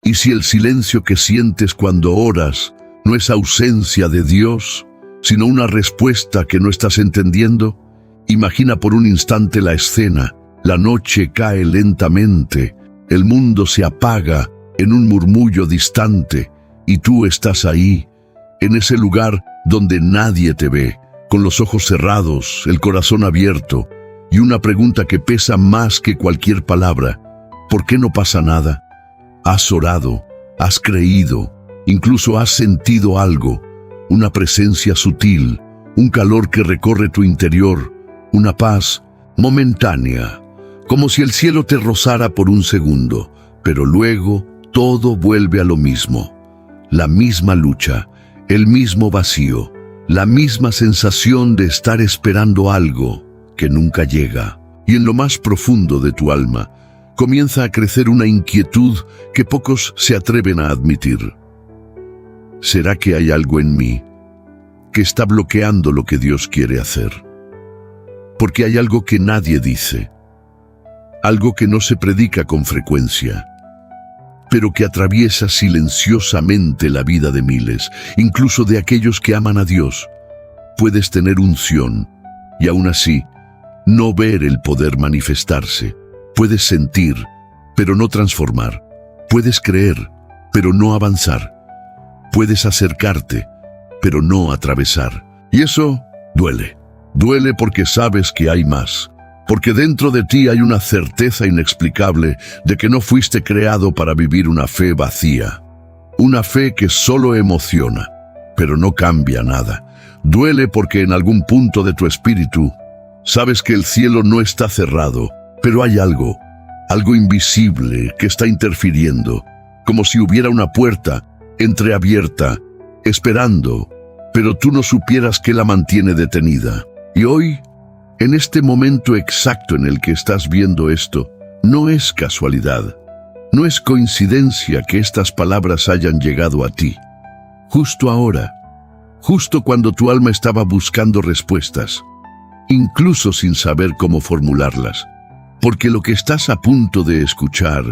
Y si el silencio que sientes cuando oras no es ausencia de Dios, sino una respuesta que no estás entendiendo, imagina por un instante la escena. La noche cae lentamente, el mundo se apaga en un murmullo distante, y tú estás ahí, en ese lugar donde nadie te ve, con los ojos cerrados, el corazón abierto, y una pregunta que pesa más que cualquier palabra. ¿Por qué no pasa nada? Has orado, has creído, incluso has sentido algo, una presencia sutil, un calor que recorre tu interior, una paz momentánea, como si el cielo te rozara por un segundo, pero luego todo vuelve a lo mismo. La misma lucha, el mismo vacío, la misma sensación de estar esperando algo que nunca llega. Y en lo más profundo de tu alma comienza a crecer una inquietud que pocos se atreven a admitir. ¿Será que hay algo en mí que está bloqueando lo que Dios quiere hacer? Porque hay algo que nadie dice, algo que no se predica con frecuencia, pero que atraviesa silenciosamente la vida de miles, incluso de aquellos que aman a Dios. Puedes tener unción y aún así no ver el poder manifestarse. Puedes sentir, pero no transformar. Puedes creer, pero no avanzar. Puedes acercarte, pero no atravesar. Y eso duele. Duele porque sabes que hay más. Porque dentro de ti hay una certeza inexplicable de que no fuiste creado para vivir una fe vacía. Una fe que solo emociona, pero no cambia nada. Duele porque en algún punto de tu espíritu sabes que el cielo no está cerrado, pero hay algo invisible que está interfiriendo, como si hubiera una puerta entreabierta, esperando, pero tú no supieras qué la mantiene detenida. Y hoy, en este momento exacto en el que estás viendo esto, no es casualidad, no es coincidencia que estas palabras hayan llegado a ti. Justo ahora, justo cuando tu alma estaba buscando respuestas, incluso sin saber cómo formularlas. Porque lo que estás a punto de escuchar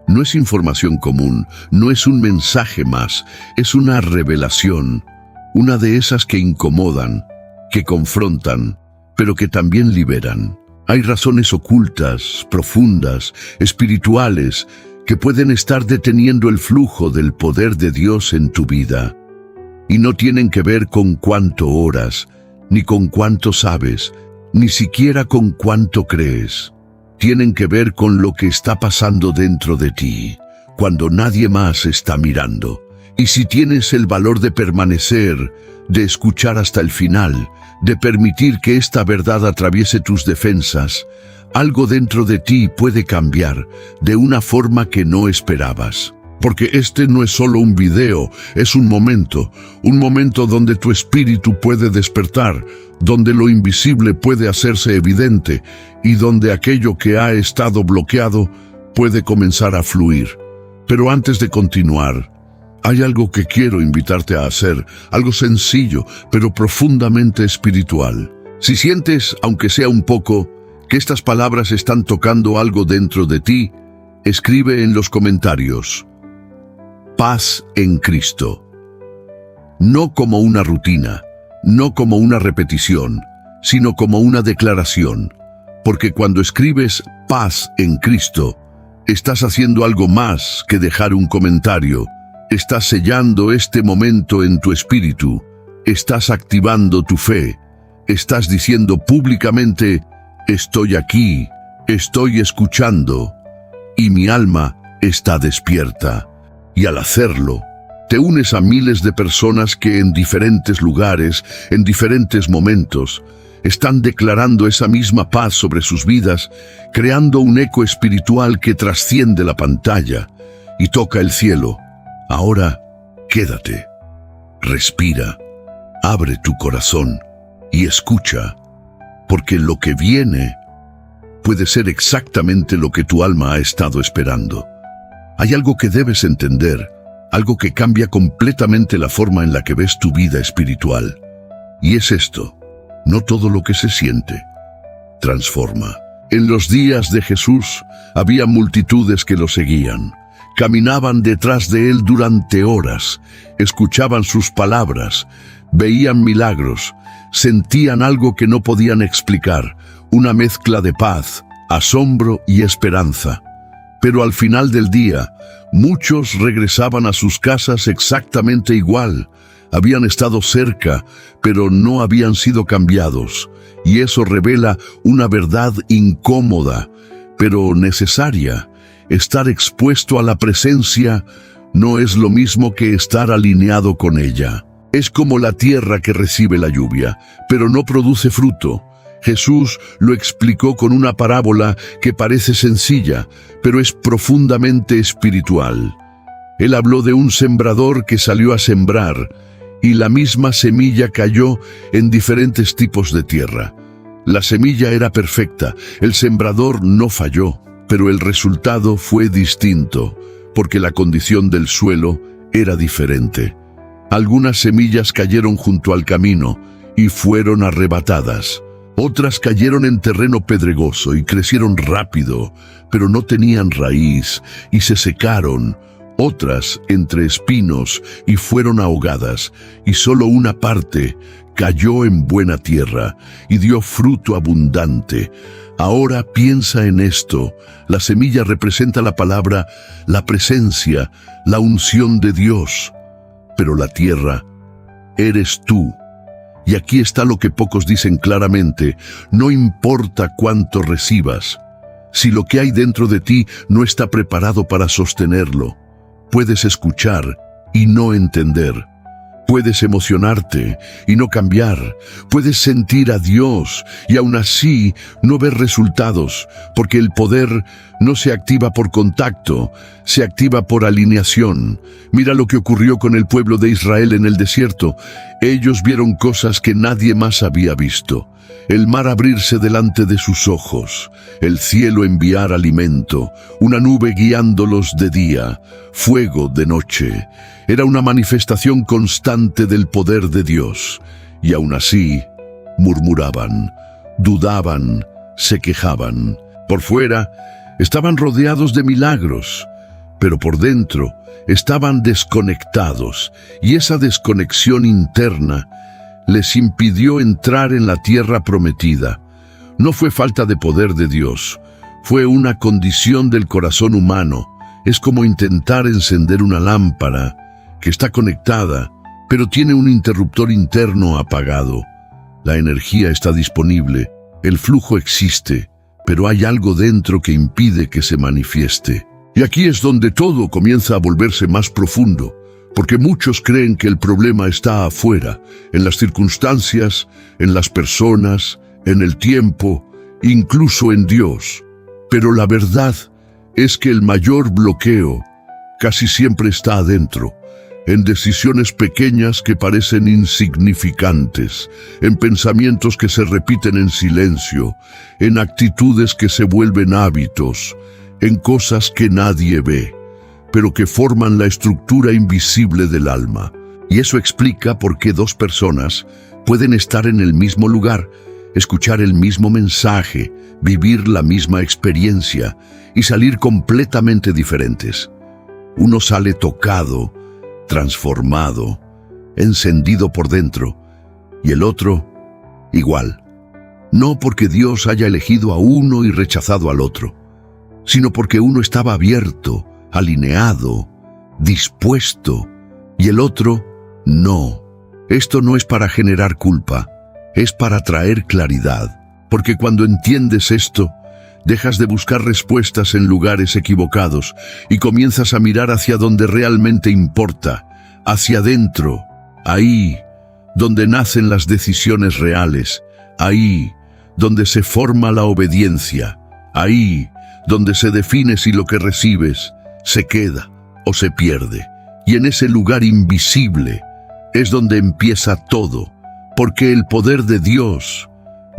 no es información común, no es un mensaje más, es una revelación, una de esas que incomodan, que confrontan, pero que también liberan. Hay razones ocultas, profundas, espirituales, que pueden estar deteniendo el flujo del poder de Dios en tu vida. Y no tienen que ver con cuánto oras, ni con cuánto sabes, ni siquiera con cuánto crees. Tienen que ver con lo que está pasando dentro de ti, cuando nadie más está mirando. Y si tienes el valor de permanecer, de escuchar hasta el final, de permitir que esta verdad atraviese tus defensas, algo dentro de ti puede cambiar de una forma que no esperabas. Porque este no es solo un video, es un momento donde tu espíritu puede despertar, donde lo invisible puede hacerse evidente y donde aquello que ha estado bloqueado puede comenzar a fluir. Pero antes de continuar, hay algo que quiero invitarte a hacer, algo sencillo, pero profundamente espiritual. Si sientes, aunque sea un poco, que estas palabras están tocando algo dentro de ti, escribe en los comentarios: paz en Cristo. No como una rutina, no como una repetición, sino como una declaración. Porque cuando escribes paz en Cristo, estás haciendo algo más que dejar un comentario. Estás sellando este momento en tu espíritu, estás activando tu fe, estás diciendo públicamente: estoy aquí, estoy escuchando, y mi alma está despierta. Y al hacerlo, te unes a miles de personas que en diferentes lugares, en diferentes momentos, están declarando esa misma paz sobre sus vidas, creando un eco espiritual que trasciende la pantalla y toca el cielo. Ahora, quédate, respira, abre tu corazón y escucha, porque lo que viene puede ser exactamente lo que tu alma ha estado esperando. Hay algo que debes entender, algo que cambia completamente la forma en la que ves tu vida espiritual. Y es esto: no todo lo que se siente transforma. En los días de Jesús había multitudes que lo seguían. caminaban detrás de él durante horas, escuchaban sus palabras, veían milagros, sentían algo que no podían explicar, una mezcla de paz, asombro y esperanza. Pero al final del día, muchos regresaban a sus casas exactamente igual. Habían estado cerca, pero no habían sido cambiados. Y eso revela una verdad incómoda, pero necesaria. Estar expuesto a la presencia no es lo mismo que estar alineado con ella. Es como la tierra que recibe la lluvia, pero no produce fruto. Jesús lo explicó con una parábola que parece sencilla, pero es profundamente espiritual. Él habló de un sembrador que salió a sembrar, y la misma semilla cayó en diferentes tipos de tierra. La semilla era perfecta, el sembrador no falló, pero el resultado fue distinto, porque la condición del suelo era diferente. Algunas semillas cayeron junto al camino y fueron arrebatadas. Otras cayeron en terreno pedregoso y crecieron rápido, pero no tenían raíz y se secaron. Otras entre espinos y fueron ahogadas, y solo una parte cayó en buena tierra y dio fruto abundante. Ahora piensa en esto. La semilla representa la palabra, la presencia, la unción de Dios. Pero la tierra eres tú. Y aquí está lo que pocos dicen claramente: no importa cuánto recibas, si lo que hay dentro de ti no está preparado para sostenerlo. Puedes escuchar y no entender. Puedes emocionarte y no cambiar. Puedes sentir a Dios y aún así no ver resultados, porque el poder no se activa por contacto, se activa por alineación. Mira lo que ocurrió con el pueblo de Israel en el desierto. Ellos vieron cosas que nadie más había visto. El mar abrirse delante de sus ojos, el cielo enviar alimento, una nube guiándolos de día, fuego de noche. Era una manifestación constante del poder de Dios. Y aún así, murmuraban, dudaban, se quejaban. Por fuera, estaban rodeados de milagros, pero por dentro estaban desconectados, y esa desconexión interna les impidió entrar en la tierra prometida. No fue falta de poder de Dios, fue una condición del corazón humano. Es como intentar encender una lámpara que está conectada, pero tiene un interruptor interno apagado. La energía está disponible, el flujo existe, pero hay algo dentro que impide que se manifieste. Y aquí es donde todo comienza a volverse más profundo, porque muchos creen que el problema está afuera, en las circunstancias, en las personas, en el tiempo, incluso en Dios. Pero la verdad es que el mayor bloqueo casi siempre está adentro, en decisiones pequeñas que parecen insignificantes, en pensamientos que se repiten en silencio, en actitudes que se vuelven hábitos, en cosas que nadie ve, pero que forman la estructura invisible del alma. Y eso explica por qué dos personas pueden estar en el mismo lugar, escuchar el mismo mensaje, vivir la misma experiencia y salir completamente diferentes. Uno sale tocado, transformado, encendido por dentro, y el otro, igual. No porque Dios haya elegido a uno y rechazado al otro, sino porque uno estaba abierto, alineado, dispuesto, y el otro, no. Esto no es para generar culpa, es para traer claridad, porque cuando entiendes esto, dejas de buscar respuestas en lugares equivocados y comienzas a mirar hacia donde realmente importa, hacia adentro, ahí donde nacen las decisiones reales, ahí donde se forma la obediencia, ahí donde se define si lo que recibes se queda o se pierde. Y en ese lugar invisible es donde empieza todo, porque el poder de Dios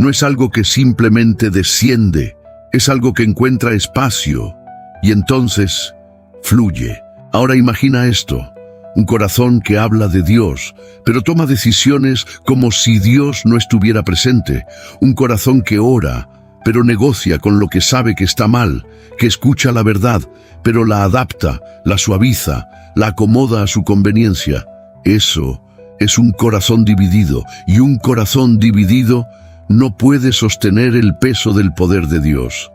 no es algo que simplemente desciende, es algo que encuentra espacio y entonces fluye. Ahora imagina esto, un corazón que habla de Dios, pero toma decisiones como si Dios no estuviera presente, un corazón que ora, pero negocia con lo que sabe que está mal, que escucha la verdad, pero la adapta, la suaviza, la acomoda a su conveniencia. Eso es un corazón dividido, y un corazón dividido no puede sostener el peso del poder de Dios.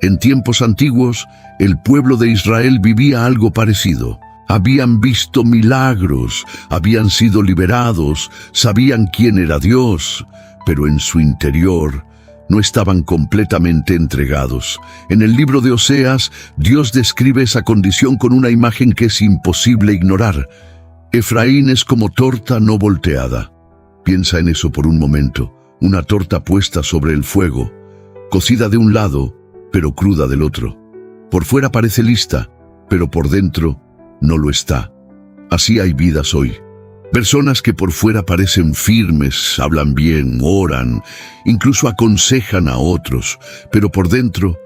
En tiempos antiguos, el pueblo de Israel vivía algo parecido. Habían visto milagros, habían sido liberados, sabían quién era Dios, pero en su interior no estaban completamente entregados. En el libro de Oseas, Dios describe esa condición con una imagen que es imposible ignorar. Efraín es como torta no volteada. Piensa en eso por un momento. Una torta puesta sobre el fuego, cocida de un lado, pero cruda del otro. Por fuera parece lista, pero por dentro no lo está. Así hay vidas hoy. Personas que por fuera parecen firmes, hablan bien, oran, incluso aconsejan a otros, pero por dentro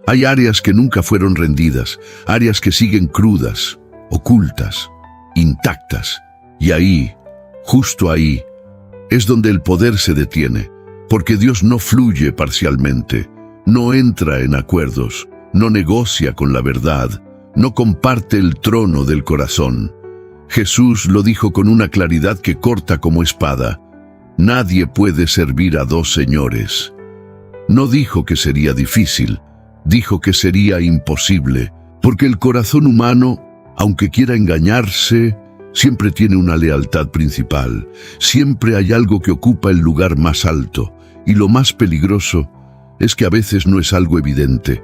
hay áreas que nunca fueron rendidas, áreas que siguen crudas, ocultas, intactas. Y ahí, justo ahí, es donde el poder se detiene, porque Dios no fluye parcialmente, no entra en acuerdos, no negocia con la verdad, no comparte el trono del corazón. Jesús lo dijo con una claridad que corta como espada: nadie puede servir a dos señores. No dijo que sería difícil, dijo que sería imposible, porque el corazón humano, aunque quiera engañarse, siempre tiene una lealtad principal. Siempre hay algo que ocupa el lugar más alto, y lo más peligroso es que a veces no es algo evidente.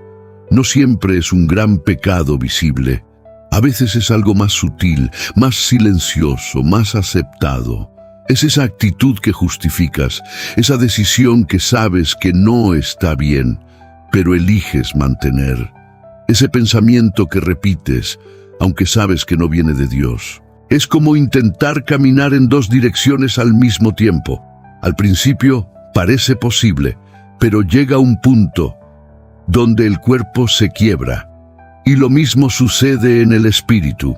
No siempre es un gran pecado visible. A veces es algo más sutil, más silencioso, más aceptado. Es esa actitud que justificas, esa decisión que sabes que no está bien, pero eliges mantener. Ese pensamiento que repites, aunque sabes que no viene de Dios. Es como intentar caminar en dos direcciones al mismo tiempo. Al principio parece posible, pero llega un punto donde el cuerpo se quiebra. Y lo mismo sucede en el espíritu,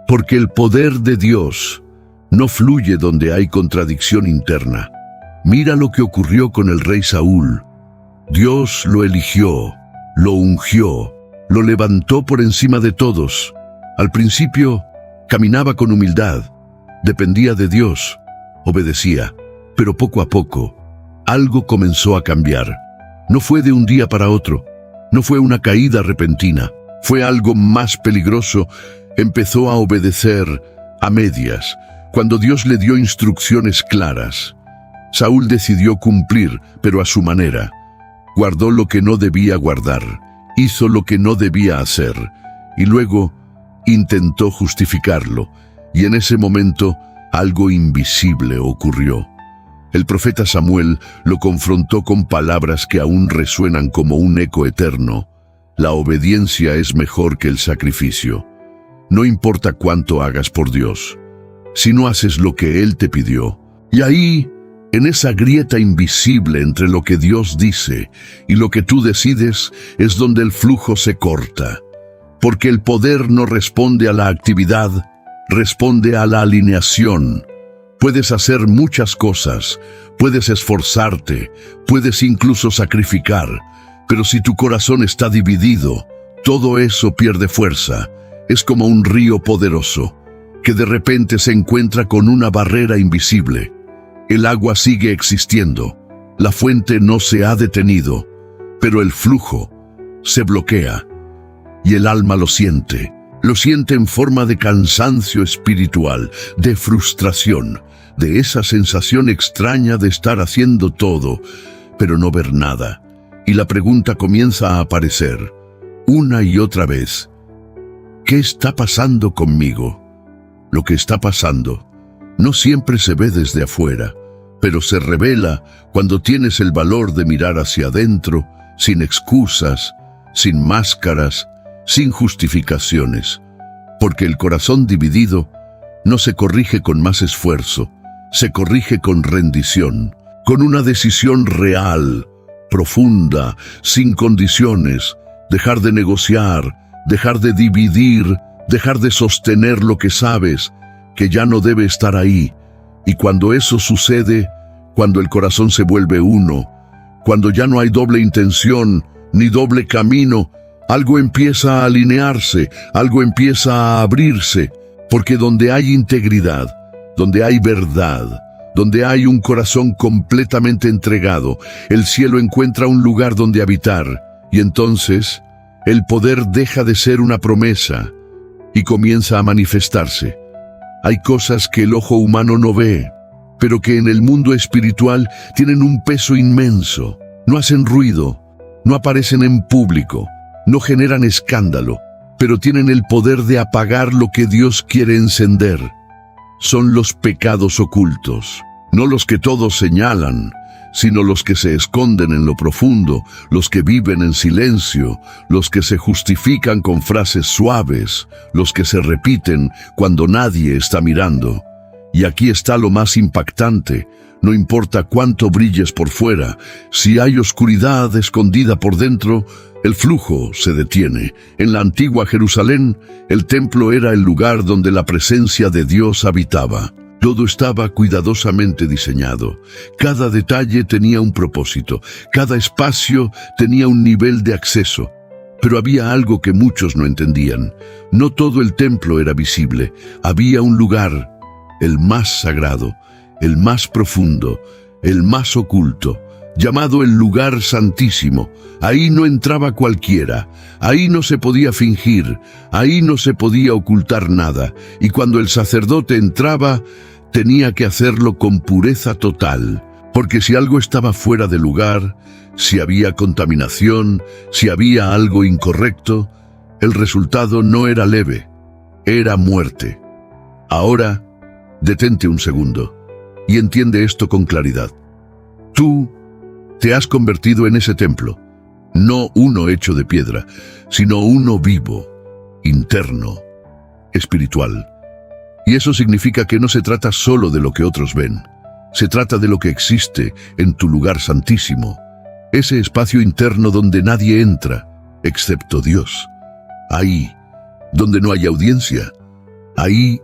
porque el poder de Dios no fluye donde hay contradicción interna. Mira lo que ocurrió con el rey Saúl. Dios lo eligió, lo ungió, lo levantó por encima de todos. Al principio, caminaba con humildad, dependía de Dios, obedecía, pero poco a poco, algo comenzó a cambiar. No fue de un día para otro, no fue una caída repentina, fue algo más peligroso. Empezó a obedecer a medias, cuando Dios le dio instrucciones claras. Saúl decidió cumplir, pero a su manera. Guardó lo que no debía guardar, hizo lo que no debía hacer, y luego intentó justificarlo, y en ese momento algo invisible ocurrió. El profeta Samuel lo confrontó con palabras que aún resuenan como un eco eterno. La obediencia es mejor que el sacrificio. No importa cuánto hagas por Dios, si no haces lo que Él te pidió. Y ahí, en esa grieta invisible entre lo que Dios dice y lo que tú decides, es donde el flujo se corta. Porque el poder no responde a la actividad, responde a la alineación. Puedes hacer muchas cosas, puedes esforzarte, puedes incluso sacrificar, pero si tu corazón está dividido, todo eso pierde fuerza. Es como un río poderoso, que de repente se encuentra con una barrera invisible. El agua sigue existiendo, la fuente no se ha detenido, pero el flujo se bloquea, y el alma lo siente en forma de cansancio espiritual, de frustración, de esa sensación extraña de estar haciendo todo, pero no ver nada. Y la pregunta comienza a aparecer, una y otra vez: ¿qué está pasando conmigo? Lo que está pasando no siempre se ve desde afuera, pero se revela cuando tienes el valor de mirar hacia adentro, sin excusas, sin máscaras, sin justificaciones. Porque el corazón dividido no se corrige con más esfuerzo, se corrige con rendición, con una decisión real, profunda, sin condiciones, dejar de negociar, dejar de dividir, dejar de sostener lo que sabes que ya no debe estar ahí. Y cuando eso sucede, cuando el corazón se vuelve uno, Cuando ya no hay doble intención ni doble camino, algo empieza a alinearse, algo empieza a abrirse, porque donde hay integridad, donde hay verdad, donde hay un corazón completamente entregado, el cielo encuentra un lugar donde habitar, y entonces el poder deja de ser una promesa y comienza a manifestarse. Hay cosas que el ojo humano no ve, pero que en el mundo espiritual tienen un peso inmenso. No hacen ruido, no aparecen en público, no generan escándalo, pero tienen el poder de apagar lo que Dios quiere encender. Son los pecados ocultos, no los que todos señalan, sino los que se esconden en lo profundo, los que viven en silencio, los que se justifican con frases suaves, los que se repiten cuando nadie está mirando. Y aquí está lo más impactante: no importa cuánto brilles por fuera, si hay oscuridad escondida por dentro, el flujo se detiene. En la antigua Jerusalén, el templo era el lugar donde la presencia de Dios habitaba. Todo estaba cuidadosamente diseñado. Cada detalle tenía un propósito. Cada espacio tenía un nivel de acceso. Pero había algo que muchos no entendían. No todo el templo era visible. Había un lugar, el más sagrado, el más profundo, el más oculto, llamado el lugar santísimo. Ahí no entraba cualquiera, ahí no se podía fingir, ahí no se podía ocultar nada, y cuando el sacerdote entraba, tenía que hacerlo con pureza total, porque si algo estaba fuera de lugar, si había contaminación, si había algo incorrecto, el resultado no era leve, era muerte. Ahora, detente un segundo y entiende esto con claridad. Tú te has convertido en ese templo, no uno hecho de piedra, sino uno vivo, interno, espiritual. Y eso significa que no se trata solo de lo que otros ven, se trata de lo que existe en tu lugar santísimo, ese espacio interno donde nadie entra, excepto Dios. Ahí, donde no hay audiencia, ahí,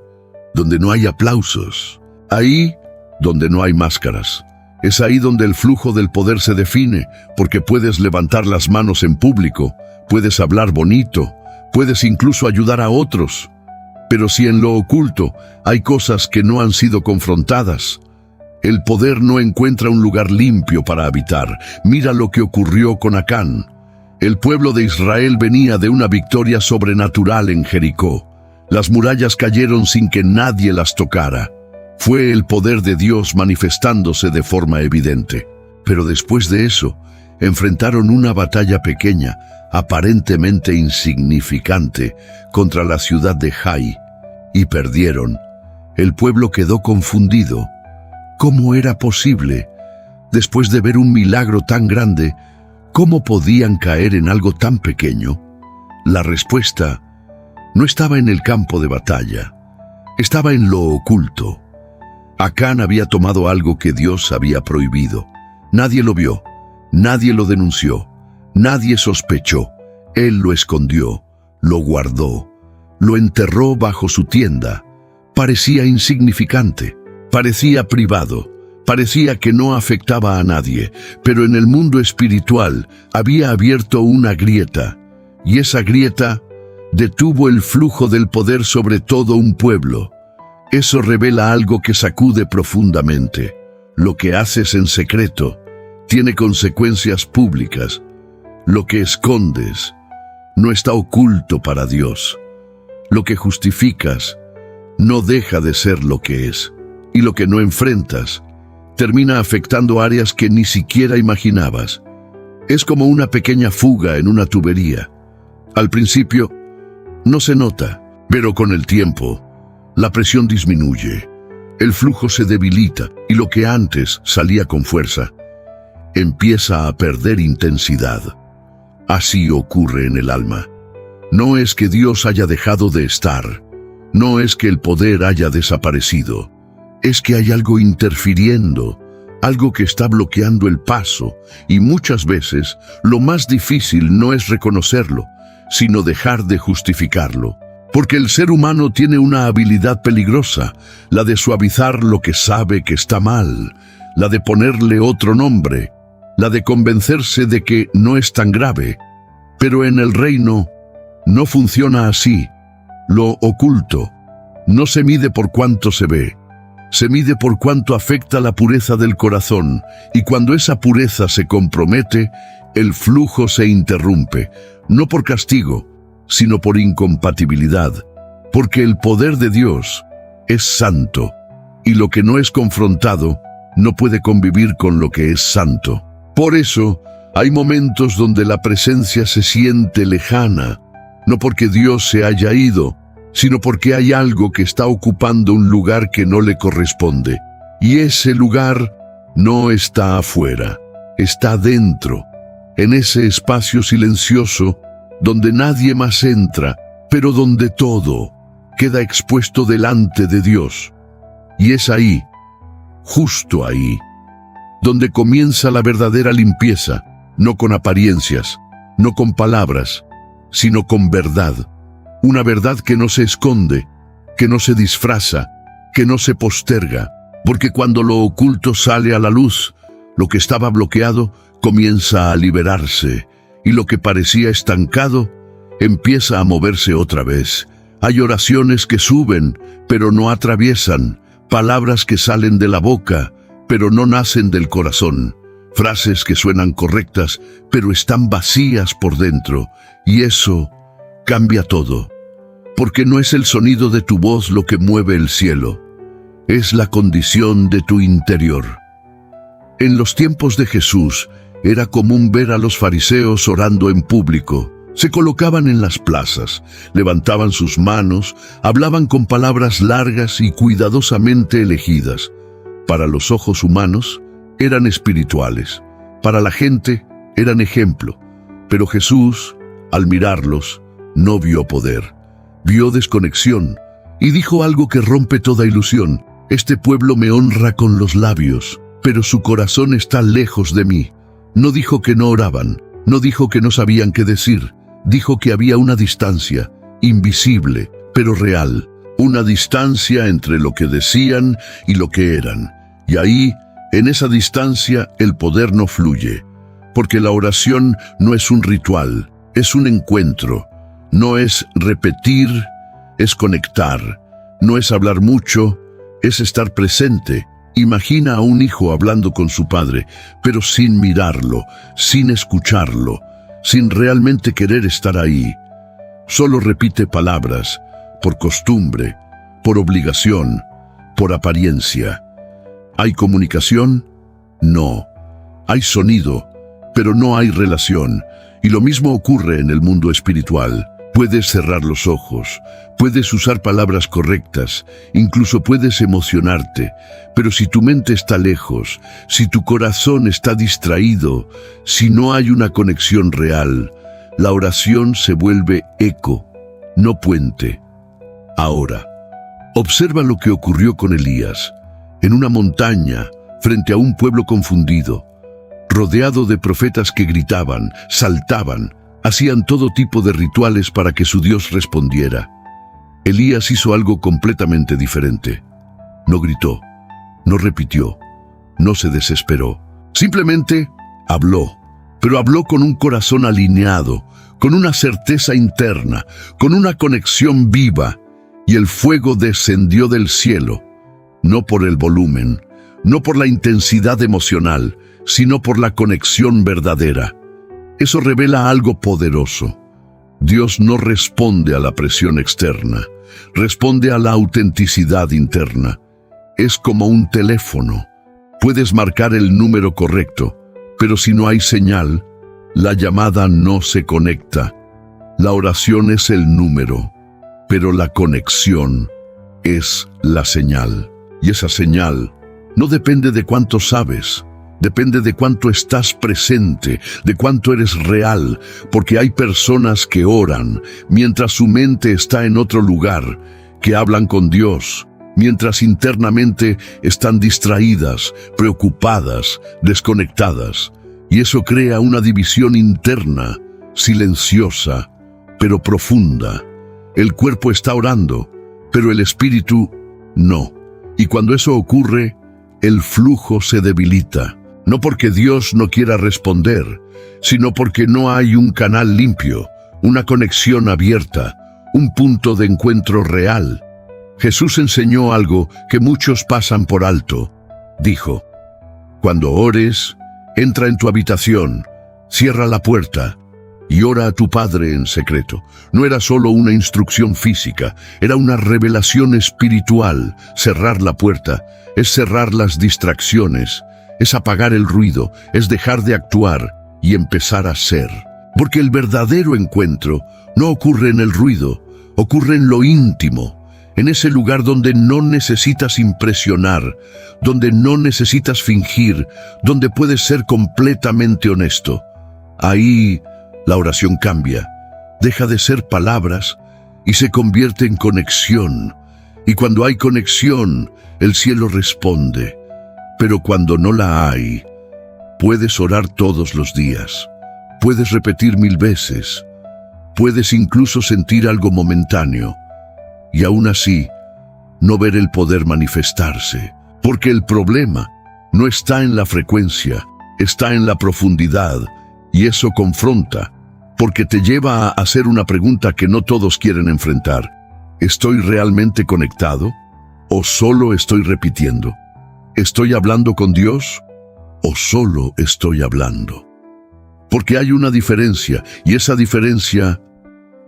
donde no hay aplausos, ahí, donde no hay máscaras. Es ahí donde el flujo del poder se define, porque puedes levantar las manos en público, puedes hablar bonito, puedes incluso ayudar a otros. Pero si en lo oculto hay cosas que no han sido confrontadas, el poder no encuentra un lugar limpio para habitar. Mira lo que ocurrió con Acán. El pueblo de Israel venía de una victoria sobrenatural en Jericó. Las murallas cayeron sin que nadie las tocara. Fue el poder de Dios manifestándose de forma evidente. Pero después de eso, enfrentaron una batalla pequeña, aparentemente insignificante, contra la ciudad de Jai, y perdieron. El pueblo quedó confundido. ¿Cómo era posible? Después de ver un milagro tan grande, ¿cómo podían caer en algo tan pequeño? La respuesta no estaba en el campo de batalla, estaba en lo oculto. Acán había tomado algo que Dios había prohibido. Nadie lo vio, nadie lo denunció, nadie sospechó. Él lo escondió, lo guardó, lo enterró bajo su tienda. Parecía insignificante, parecía privado, parecía que no afectaba a nadie, pero en el mundo espiritual había abierto una grieta, y esa grieta detuvo el flujo del poder sobre todo un pueblo. Eso revela algo que sacude profundamente. Lo que haces en secreto tiene consecuencias públicas. Lo que escondes no está oculto para Dios. Lo que justificas no deja de ser lo que es. Y lo que no enfrentas termina afectando áreas que ni siquiera imaginabas. Es como una pequeña fuga en una tubería. Al principio no se nota, pero con el tiempo la presión disminuye, el flujo se debilita y lo que antes salía con fuerza empieza a perder intensidad. Así ocurre en el alma. No es que Dios haya dejado de estar, no es que el poder haya desaparecido, es que hay algo interfiriendo, algo que está bloqueando el paso, y muchas veces lo más difícil no es reconocerlo, sino dejar de justificarlo. Porque el ser humano tiene una habilidad peligrosa, la de suavizar lo que sabe que está mal, la de ponerle otro nombre. la de convencerse de que no es tan grave. Pero en el reino no funciona así. Lo oculto no se mide por cuánto se ve, se mide por cuánto afecta la pureza del corazón, y cuando esa pureza se compromete, el flujo se interrumpe, no por castigo, sino por incompatibilidad, porque el poder de Dios es santo, y lo que no es confrontado no puede convivir con lo que es santo. Por eso, hay momentos donde la presencia se siente lejana, no porque Dios se haya ido, sino porque hay algo que está ocupando un lugar que no le corresponde. Y ese lugar no está afuera, está dentro, en ese espacio silencioso donde nadie más entra, pero donde todo queda expuesto delante de Dios. Y es ahí, justo ahí, donde comienza la verdadera limpieza, no con apariencias, no con palabras, sino con verdad. Una verdad que no se esconde, que no se disfraza, que no se posterga, porque cuando lo oculto sale a la luz, lo que estaba bloqueado comienza a liberarse, y lo que parecía estancado empieza a moverse otra vez. Hay oraciones que suben, pero no atraviesan, palabras que salen de la boca, pero no nacen del corazón, frases que suenan correctas, pero están vacías por dentro, y eso cambia todo. Porque no es el sonido de tu voz lo que mueve el cielo, es la condición de tu interior. En los tiempos de Jesús era común ver a los fariseos orando en público. Se colocaban en las plazas, levantaban sus manos, hablaban con palabras largas y cuidadosamente elegidas. Para los ojos humanos eran espirituales, para la gente eran ejemplo, pero Jesús, al mirarlos, no vio poder. Vio desconexión y dijo algo que rompe toda ilusión. Este pueblo me honra con los labios, pero su corazón está lejos de mí. No dijo que no oraban, no dijo que no sabían qué decir. Dijo que había una distancia, invisible, pero real. Una distancia entre lo que decían y lo que eran. Y ahí, en esa distancia, el poder no fluye. Porque la oración no es un ritual, es un encuentro. No es repetir, es conectar. No es hablar mucho, es estar presente. Imagina a un hijo hablando con su padre, pero sin mirarlo, sin escucharlo, sin realmente querer estar ahí. Solo repite palabras, por costumbre, por obligación, por apariencia. ¿Hay comunicación? No. Hay sonido, pero no hay relación. Y lo mismo ocurre en el mundo espiritual. Puedes cerrar los ojos, puedes usar palabras correctas, incluso puedes emocionarte, pero si tu mente está lejos, si tu corazón está distraído, si no hay una conexión real, la oración se vuelve eco, no puente. Ahora, observa lo que ocurrió con Elías, en una montaña, frente a un pueblo confundido, rodeado de profetas que gritaban, saltaban, hacían todo tipo de rituales para que su Dios respondiera. Elías hizo algo completamente diferente. No gritó, no repitió, no se desesperó. Simplemente habló, pero habló con un corazón alineado, con una certeza interna, con una conexión viva, y el fuego descendió del cielo, no por el volumen, no por la intensidad emocional, sino por la conexión verdadera. Eso revela algo poderoso. Dios no responde a la presión externa, responde a la autenticidad interna. Es como un teléfono. Puedes marcar el número correcto, pero si no hay señal, la llamada no se conecta. La oración es el número, pero la conexión es la señal. Y esa señal no depende de cuánto sabes, depende de cuánto estás presente, de cuánto eres real, porque hay personas que oran mientras su mente está en otro lugar, que hablan con Dios, mientras internamente están distraídas, preocupadas, desconectadas. Y eso crea una división interna, silenciosa, pero profunda. El cuerpo está orando, pero el espíritu no. Y cuando eso ocurre, el flujo se debilita. No porque Dios no quiera responder, sino porque no hay un canal limpio, una conexión abierta, un punto de encuentro real. Jesús enseñó algo que muchos pasan por alto. Dijo: cuando ores, entra en tu habitación, cierra la puerta y ora a tu Padre en secreto. No era solo una instrucción física, era una revelación espiritual. Cerrar la puerta es cerrar las distracciones, es apagar el ruido, es dejar de actuar y empezar a ser. Porque el verdadero encuentro no ocurre en el ruido, ocurre en lo íntimo, en ese lugar donde no necesitas impresionar, donde no necesitas fingir, donde puedes ser completamente honesto. Ahí la oración cambia, deja de ser palabras y se convierte en conexión. Y cuando hay conexión, el cielo responde. Pero cuando no la hay, puedes orar todos los días, puedes repetir 1000 veces, puedes incluso sentir algo momentáneo, y aún así, no ver el poder manifestarse. Porque el problema no está en la frecuencia, está en la profundidad, y eso confronta, porque te lleva a hacer una pregunta que no todos quieren enfrentar. ¿Estoy realmente conectado? ¿O solo estoy repitiendo? ¿Estoy hablando con Dios? ¿O solo estoy hablando? Porque hay una diferencia, y esa diferencia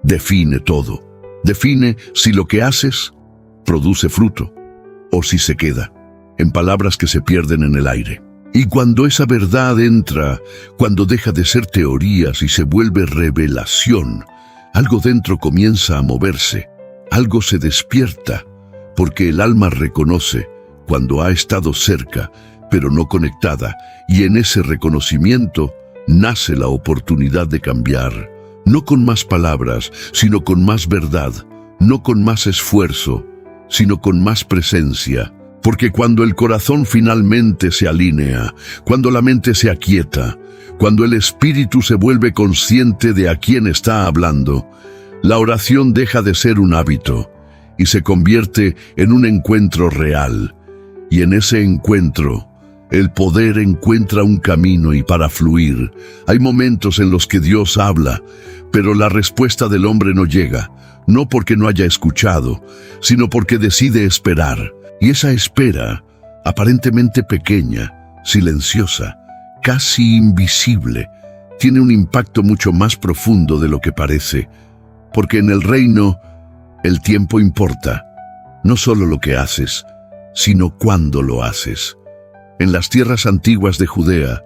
define todo. Define si lo que haces produce fruto o si se queda en palabras que se pierden en el aire. Y cuando esa verdad entra, cuando deja de ser teorías y se vuelve revelación, algo dentro comienza a moverse, algo se despierta, porque el alma reconoce cuando ha estado cerca, pero no conectada, y en ese reconocimiento nace la oportunidad de cambiar. No con más palabras, sino con más verdad, no con más esfuerzo, sino con más presencia. Porque cuando el corazón finalmente se alinea, cuando la mente se aquieta, cuando el espíritu se vuelve consciente de a quién está hablando, la oración deja de ser un hábito y se convierte en un encuentro real. Y en ese encuentro, el poder encuentra un camino y para fluir. Hay momentos en los que Dios habla, pero la respuesta del hombre no llega, no porque no haya escuchado, sino porque decide esperar. Y esa espera, aparentemente pequeña, silenciosa, casi invisible, tiene un impacto mucho más profundo de lo que parece, porque en el reino, el tiempo importa, no solo lo que haces, sino cuándo lo haces. En las tierras antiguas de Judea,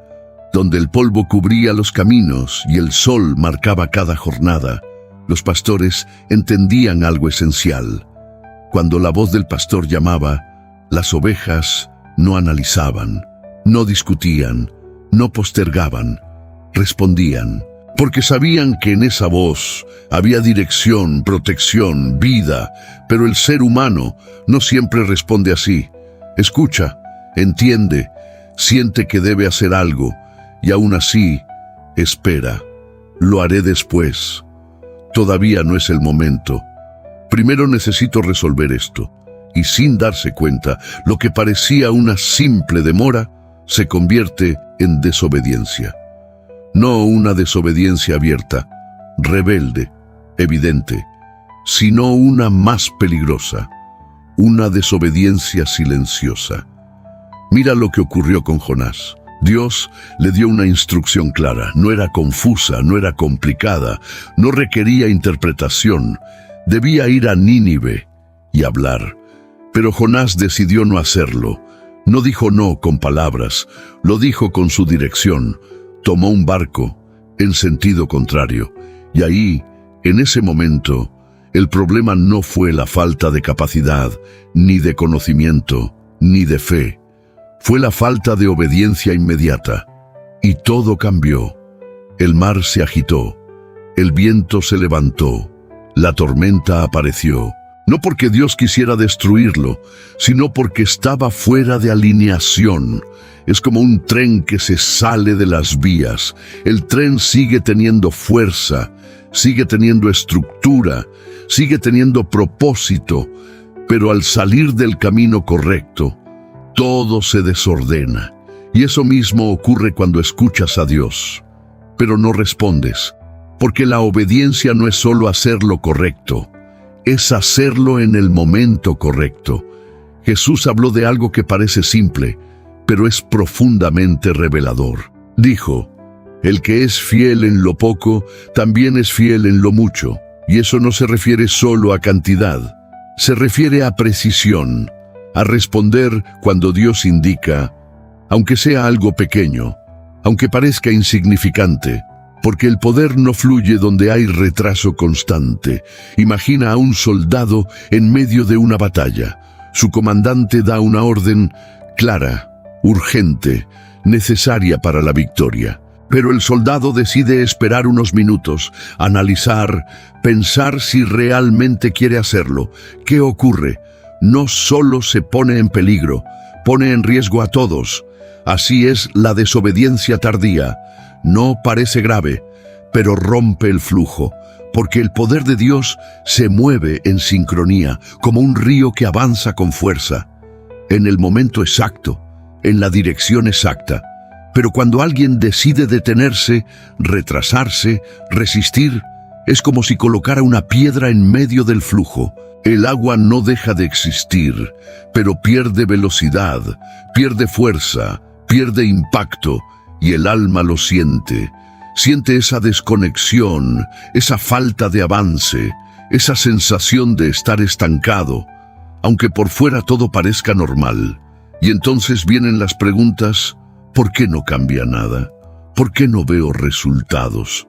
donde el polvo cubría los caminos y el sol marcaba cada jornada, los pastores entendían algo esencial. Cuando la voz del pastor llamaba, las ovejas no analizaban, no discutían, no postergaban, respondían, porque sabían que en esa voz había dirección, protección, vida, pero el ser humano no siempre responde así. Escucha, entiende, siente que debe hacer algo, y aún así, espera. Lo haré después. Todavía no es el momento. Primero necesito resolver esto. Y sin darse cuenta, lo que parecía una simple demora se convierte en desobediencia. No una desobediencia abierta, rebelde, evidente, sino una más peligrosa, una desobediencia silenciosa. Mira lo que ocurrió con Jonás. Dios le dio una instrucción clara, no era confusa, no era complicada, no requería interpretación. Debía ir a Nínive y hablar. Pero Jonás decidió no hacerlo. No dijo no con palabras, lo dijo con su dirección. Tomó un barco en sentido contrario. Y ahí, en ese momento, el problema no fue la falta de capacidad, ni de conocimiento, ni de fe. Fue la falta de obediencia inmediata. Y todo cambió. El mar se agitó. El viento se levantó. La tormenta apareció. No porque Dios quisiera destruirlo, sino porque estaba fuera de alineación. Es como un tren que se sale de las vías. El tren sigue teniendo fuerza, sigue teniendo estructura, sigue teniendo propósito, pero al salir del camino correcto, todo se desordena. Y eso mismo ocurre cuando escuchas a Dios, pero no respondes, porque la obediencia no es solo hacer lo correcto, es hacerlo en el momento correcto. Jesús habló de algo que parece simple, pero es profundamente revelador. Dijo: el que es fiel en lo poco, también es fiel en lo mucho. Y eso no se refiere solo a cantidad, se refiere a precisión, a responder cuando Dios indica, aunque sea algo pequeño, aunque parezca insignificante, porque el poder no fluye donde hay retraso constante. Imagina a un soldado en medio de una batalla. Su comandante da una orden clara, urgente, necesaria para la victoria. Pero el soldado decide esperar unos minutos, analizar, pensar si realmente quiere hacerlo. ¿Qué ocurre? No solo se pone en peligro, pone en riesgo a todos. Así es la desobediencia tardía. No parece grave, pero rompe el flujo, porque el poder de Dios se mueve en sincronía, como un río que avanza con fuerza, en el momento exacto, en la dirección exacta. Pero cuando alguien decide detenerse, retrasarse, resistir, es como si colocara una piedra en medio del flujo. El agua no deja de existir, pero pierde velocidad, pierde fuerza, pierde impacto, y el alma lo siente. Siente esa desconexión, esa falta de avance, esa sensación de estar estancado, aunque por fuera todo parezca normal. Y entonces vienen las preguntas: ¿por qué no cambia nada? ¿Por qué no veo resultados?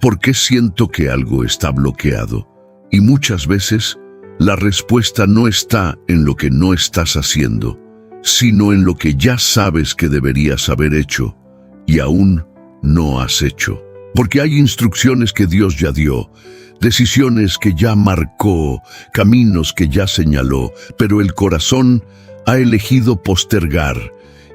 ¿Por qué siento que algo está bloqueado? Y muchas veces la respuesta no está en lo que no estás haciendo, sino en lo que ya sabes que deberías haber hecho y aún no has hecho. Porque hay instrucciones que Dios ya dio, decisiones que ya marcó, caminos que ya señaló, pero el corazón ha elegido postergar.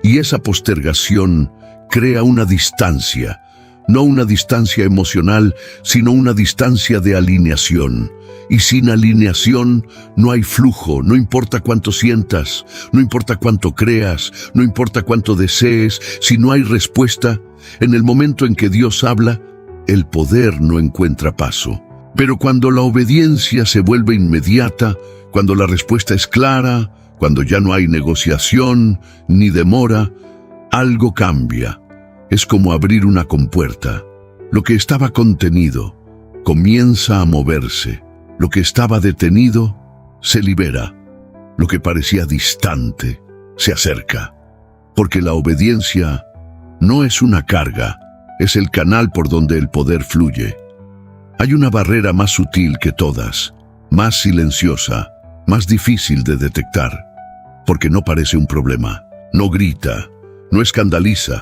Y esa postergación crea una distancia, no una distancia emocional, sino una distancia de alineación. Y sin alineación no hay flujo, no importa cuánto sientas, no importa cuánto creas, no importa cuánto desees, si no hay respuesta, en el momento en que Dios habla, el poder no encuentra paso. Pero cuando la obediencia se vuelve inmediata, cuando la respuesta es clara, cuando ya no hay negociación ni demora, algo cambia. Es como abrir una compuerta. Lo que estaba contenido comienza a moverse. Lo que estaba detenido se libera. Lo que parecía distante se acerca. Porque la obediencia no es una carga, es el canal por donde el poder fluye. Hay una barrera más sutil que todas, más silenciosa, más difícil de detectar, porque no parece un problema, no grita, no escandaliza,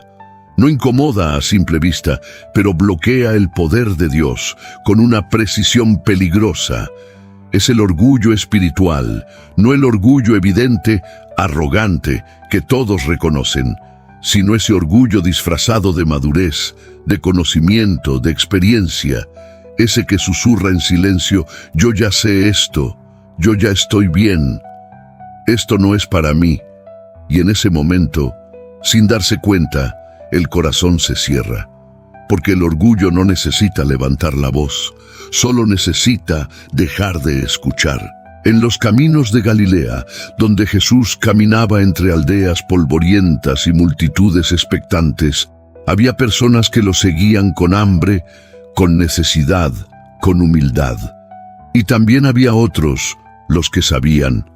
no incomoda a simple vista, pero bloquea el poder de Dios con una precisión peligrosa. Es el orgullo espiritual, no el orgullo evidente, arrogante, que todos reconocen, sino ese orgullo disfrazado de madurez, de conocimiento, de experiencia, ese que susurra en silencio: yo ya sé esto, yo ya estoy bien, esto no es para mí. Y en ese momento, sin darse cuenta, el corazón se cierra, porque el orgullo no necesita levantar la voz, solo necesita dejar de escuchar. En los caminos de Galilea, donde Jesús caminaba entre aldeas polvorientas y multitudes expectantes, había personas que lo seguían con hambre, con necesidad, con humildad. Y también había otros, los que sabían,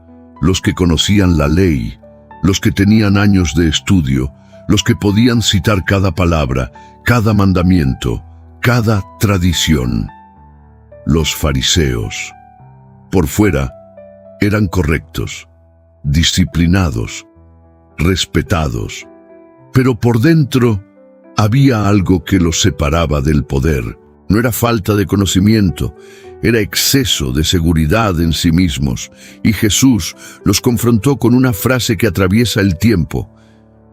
los que conocían la ley, los que tenían años de estudio, los que podían citar cada palabra, cada mandamiento, cada tradición. Los fariseos. Por fuera, eran correctos, disciplinados, respetados, pero por dentro había algo que los separaba del poder. No era falta de conocimiento, era exceso de seguridad en sí mismos, y Jesús los confrontó con una frase que atraviesa el tiempo: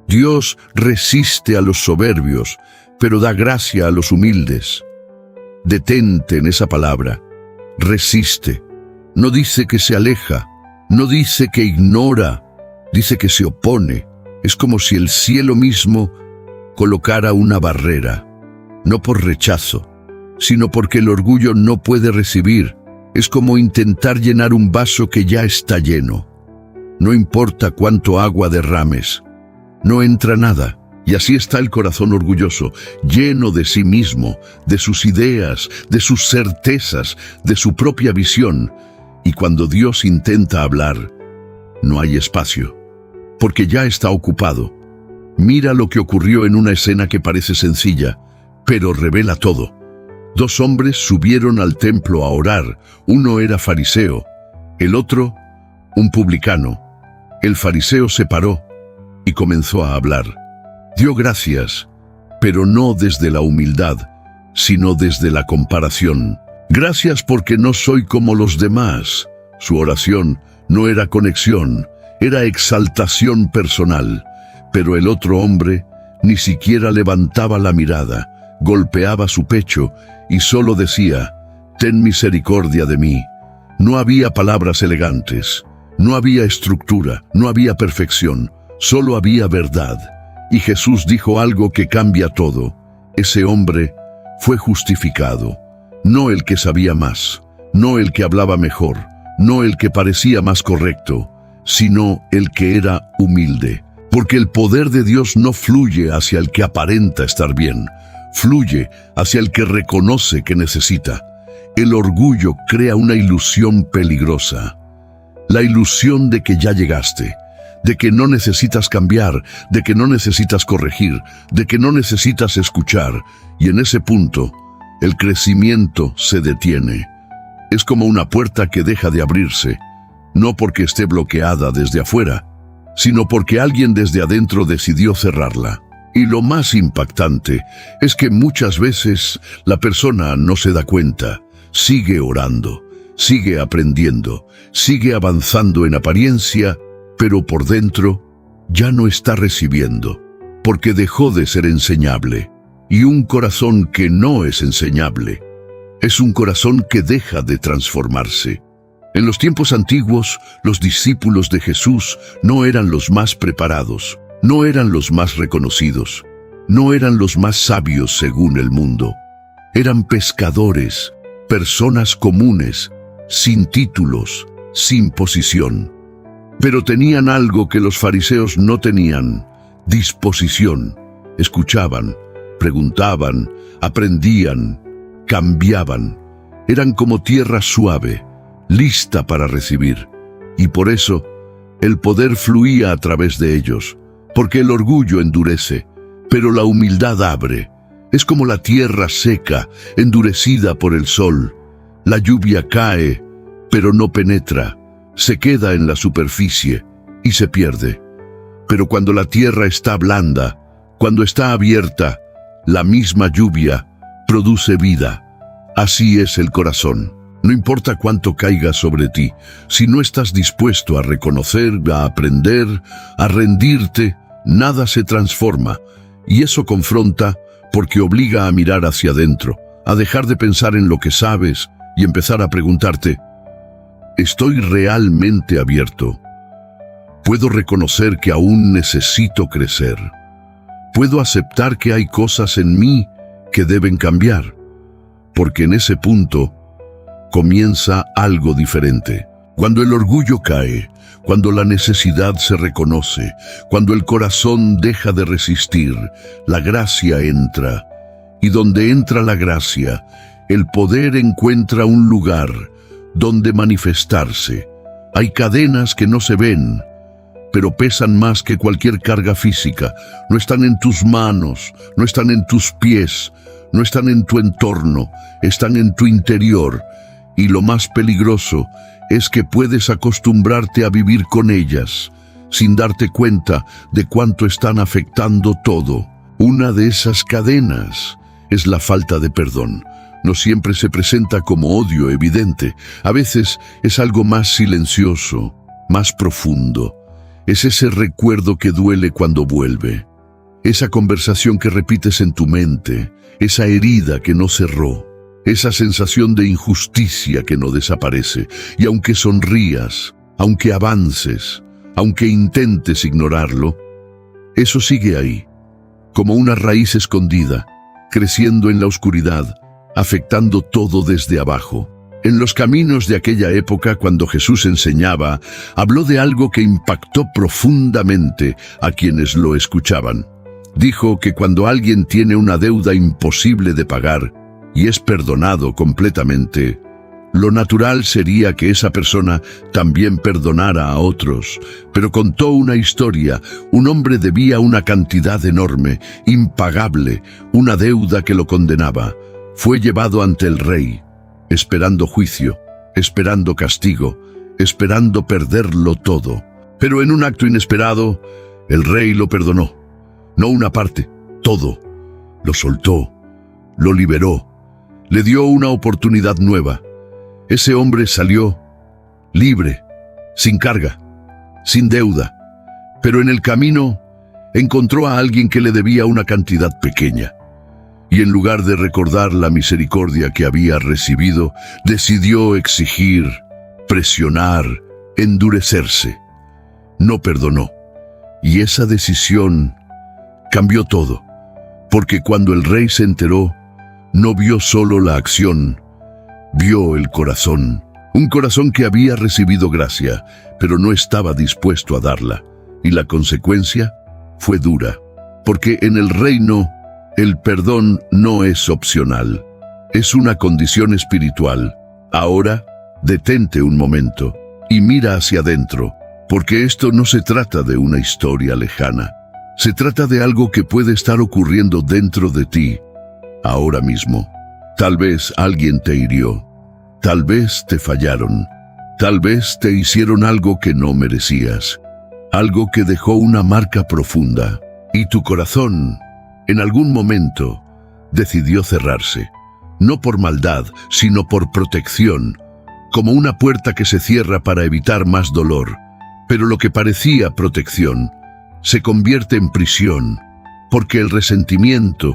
Dios resiste a los soberbios, pero da gracia a los humildes. Detente en esa palabra, resiste. No dice que se aleja, no dice que ignora, dice que se opone. Es como si el cielo mismo colocara una barrera, no por rechazo, sino porque el orgullo no puede recibir. Es como intentar llenar un vaso que ya está lleno. No importa cuánto agua derrames, no entra nada. Y así está el corazón orgulloso, lleno de sí mismo, de sus ideas, de sus certezas, de su propia visión. Y cuando Dios intenta hablar, no hay espacio, porque ya está ocupado. Mira lo que ocurrió en una escena que parece sencilla, pero revela todo. 2 hombres subieron al templo a orar. Uno era fariseo, el otro, un publicano. El fariseo se paró y comenzó a hablar. Dio gracias, pero no desde la humildad, sino desde la comparación. Gracias porque no soy como los demás. Su oración no era conexión, era exaltación personal. Pero el otro hombre ni siquiera levantaba la mirada, golpeaba su pecho y solo decía, «Ten misericordia de mí». No había palabras elegantes, no había estructura, no había perfección, solo había verdad. Y Jesús dijo algo que cambia todo. Ese hombre fue justificado, no el que sabía más, no el que hablaba mejor, no el que parecía más correcto, sino el que era humilde. Porque el poder de Dios no fluye hacia el que aparenta estar bien, fluye hacia el que reconoce que necesita. El orgullo crea una ilusión peligrosa, la ilusión de que ya llegaste, de que no necesitas cambiar, de que no necesitas corregir, de que no necesitas escuchar, y en ese punto, el crecimiento se detiene. Es como una puerta que deja de abrirse, no porque esté bloqueada desde afuera, sino porque alguien desde adentro decidió cerrarla. Y lo más impactante es que muchas veces la persona no se da cuenta, sigue orando, sigue aprendiendo, sigue avanzando en apariencia, pero por dentro ya no está recibiendo, porque dejó de ser enseñable. Y un corazón que no es enseñable es un corazón que deja de transformarse. En los tiempos antiguos, los discípulos de Jesús no eran los más preparados, no eran los más reconocidos, no eran los más sabios según el mundo. Eran pescadores, personas comunes, sin títulos, sin posición. Pero tenían algo que los fariseos no tenían: disposición. Escuchaban, preguntaban, aprendían, cambiaban. Eran como tierra suave, lista para recibir. Y por eso, el poder fluía a través de ellos, porque el orgullo endurece, pero la humildad abre. Es como la tierra seca, endurecida por el sol. La lluvia cae, pero no penetra. Se queda en la superficie y se pierde. Pero cuando la tierra está blanda, cuando está abierta, la misma lluvia produce vida. Así es el corazón. No importa cuánto caiga sobre ti, si no estás dispuesto a reconocer, a aprender, a rendirte, nada se transforma. Y eso confronta porque obliga a mirar hacia adentro, a dejar de pensar en lo que sabes y empezar a preguntarte, ¿estoy realmente abierto? ¿Puedo reconocer que aún necesito crecer? ¿Puedo aceptar que hay cosas en mí que deben cambiar? Porque en ese punto comienza algo diferente. Cuando el orgullo cae, cuando la necesidad se reconoce, cuando el corazón deja de resistir, la gracia entra. Y donde entra la gracia, el poder encuentra un lugar donde manifestarse. Hay cadenas que no se ven, pero pesan más que cualquier carga física. No están en tus manos, no están en tus pies, no están en tu entorno, están en tu interior. Y lo más peligroso es que puedes acostumbrarte a vivir con ellas, sin darte cuenta de cuánto están afectando todo. Una de esas cadenas es la falta de perdón. No siempre se presenta como odio evidente. A veces es algo más silencioso, más profundo. Es ese recuerdo que duele cuando vuelve. Esa conversación que repites en tu mente. Esa herida que no cerró. Esa sensación de injusticia que no desaparece. Y aunque sonrías, aunque avances, aunque intentes ignorarlo, Eso sigue ahí, como una raíz escondida, creciendo en la oscuridad, afectando todo desde abajo. En los caminos de aquella época, cuando Jesús enseñaba, habló de algo que impactó profundamente a quienes lo escuchaban. Dijo que cuando alguien tiene una deuda imposible de pagar y es perdonado completamente, lo natural sería que esa persona también perdonara a otros, pero contó una historia. Un hombre debía una cantidad enorme, impagable, una deuda que lo condenaba. Fue llevado ante el rey, esperando juicio, esperando castigo, esperando perderlo todo. Pero en un acto inesperado, el rey lo perdonó. No una parte, todo. Lo soltó, lo liberó, le dio una oportunidad nueva. Ese hombre salió libre, sin carga, sin deuda, pero en el camino encontró a alguien que le debía una cantidad pequeña. Y en lugar de recordar la misericordia que había recibido, decidió exigir, presionar, endurecerse. No perdonó. Y esa decisión cambió todo, porque cuando el rey se enteró, no vio solo la acción, vio el corazón. Un corazón que había recibido gracia, pero no estaba dispuesto a darla. Y la consecuencia fue dura, porque en el reino el perdón no es opcional, es una condición espiritual. Ahora, detente un momento y mira hacia adentro, porque esto no se trata de una historia lejana. Se trata de algo que puede estar ocurriendo dentro de ti, ahora mismo. Tal vez alguien te hirió, tal vez te fallaron, tal vez te hicieron algo que no merecías, algo que dejó una marca profunda, y tu corazón, en algún momento, decidió cerrarse, no por maldad, sino por protección, como una puerta que se cierra para evitar más dolor. Pero lo que parecía protección se convierte en prisión, porque el resentimiento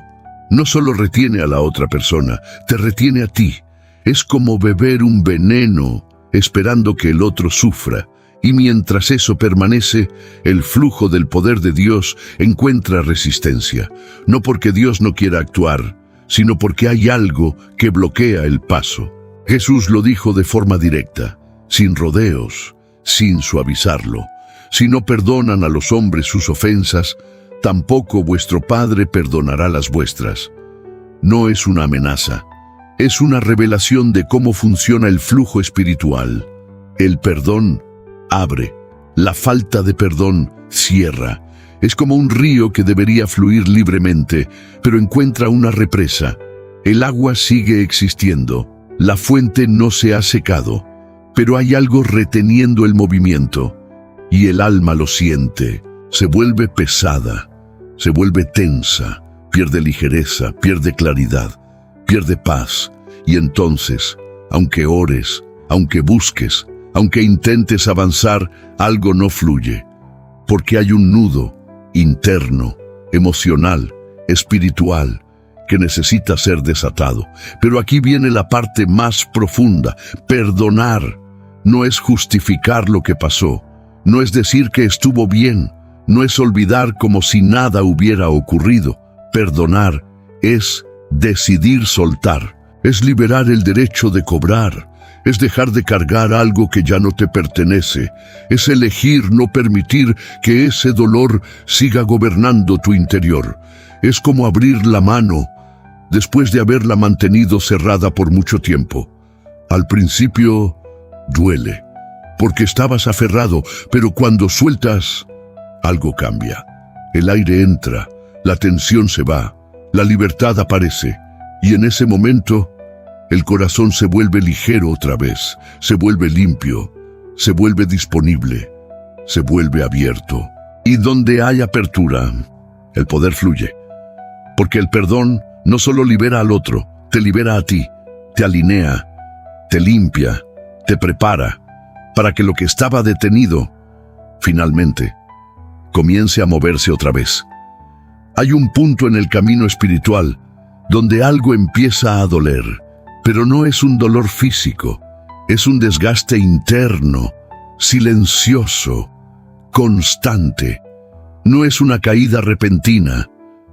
no solo retiene a la otra persona, te retiene a ti. Es como beber un veneno esperando que el otro sufra, y mientras eso permanece, el flujo del poder de Dios encuentra resistencia, no porque Dios no quiera actuar, sino porque hay algo que bloquea el paso. Jesús lo dijo de forma directa, sin rodeos, sin suavizarlo. Si no perdonan a los hombres sus ofensas, tampoco vuestro Padre perdonará las vuestras. No es una amenaza, es una revelación de cómo funciona el flujo espiritual. El perdón abre, la falta de perdón cierra. Es como un río que debería fluir libremente, pero encuentra una represa. El agua sigue existiendo, la fuente no se ha secado, pero hay algo reteniendo el movimiento. Y el alma lo siente, se vuelve pesada, se vuelve tensa, pierde ligereza, pierde claridad, pierde paz. Y entonces, aunque ores, aunque busques, aunque intentes avanzar, algo no fluye, porque hay un nudo interno, emocional, espiritual, que necesita ser desatado. Pero aquí viene la parte más profunda. Perdonar no es justificar lo que pasó, no es decir que estuvo bien, no es olvidar como si nada hubiera ocurrido. Perdonar es decidir soltar, es liberar el derecho de cobrar, es dejar de cargar algo que ya no te pertenece, es elegir no permitir que ese dolor siga gobernando tu interior. Es como abrir la mano después de haberla mantenido cerrada por mucho tiempo. Al principio duele, porque estabas aferrado, pero cuando sueltas, algo cambia. El aire entra, la tensión se va, la libertad aparece, y en ese momento, el corazón se vuelve ligero otra vez, se vuelve limpio, se vuelve disponible, se vuelve abierto. Y donde hay apertura, el poder fluye. Porque el perdón no solo libera al otro, te libera a ti, te alinea, te limpia, te prepara, para que lo que estaba detenido, finalmente, comience a moverse otra vez. Hay un punto en el camino espiritual donde algo empieza a doler, pero no es un dolor físico, es un desgaste interno, silencioso, constante. No es una caída repentina,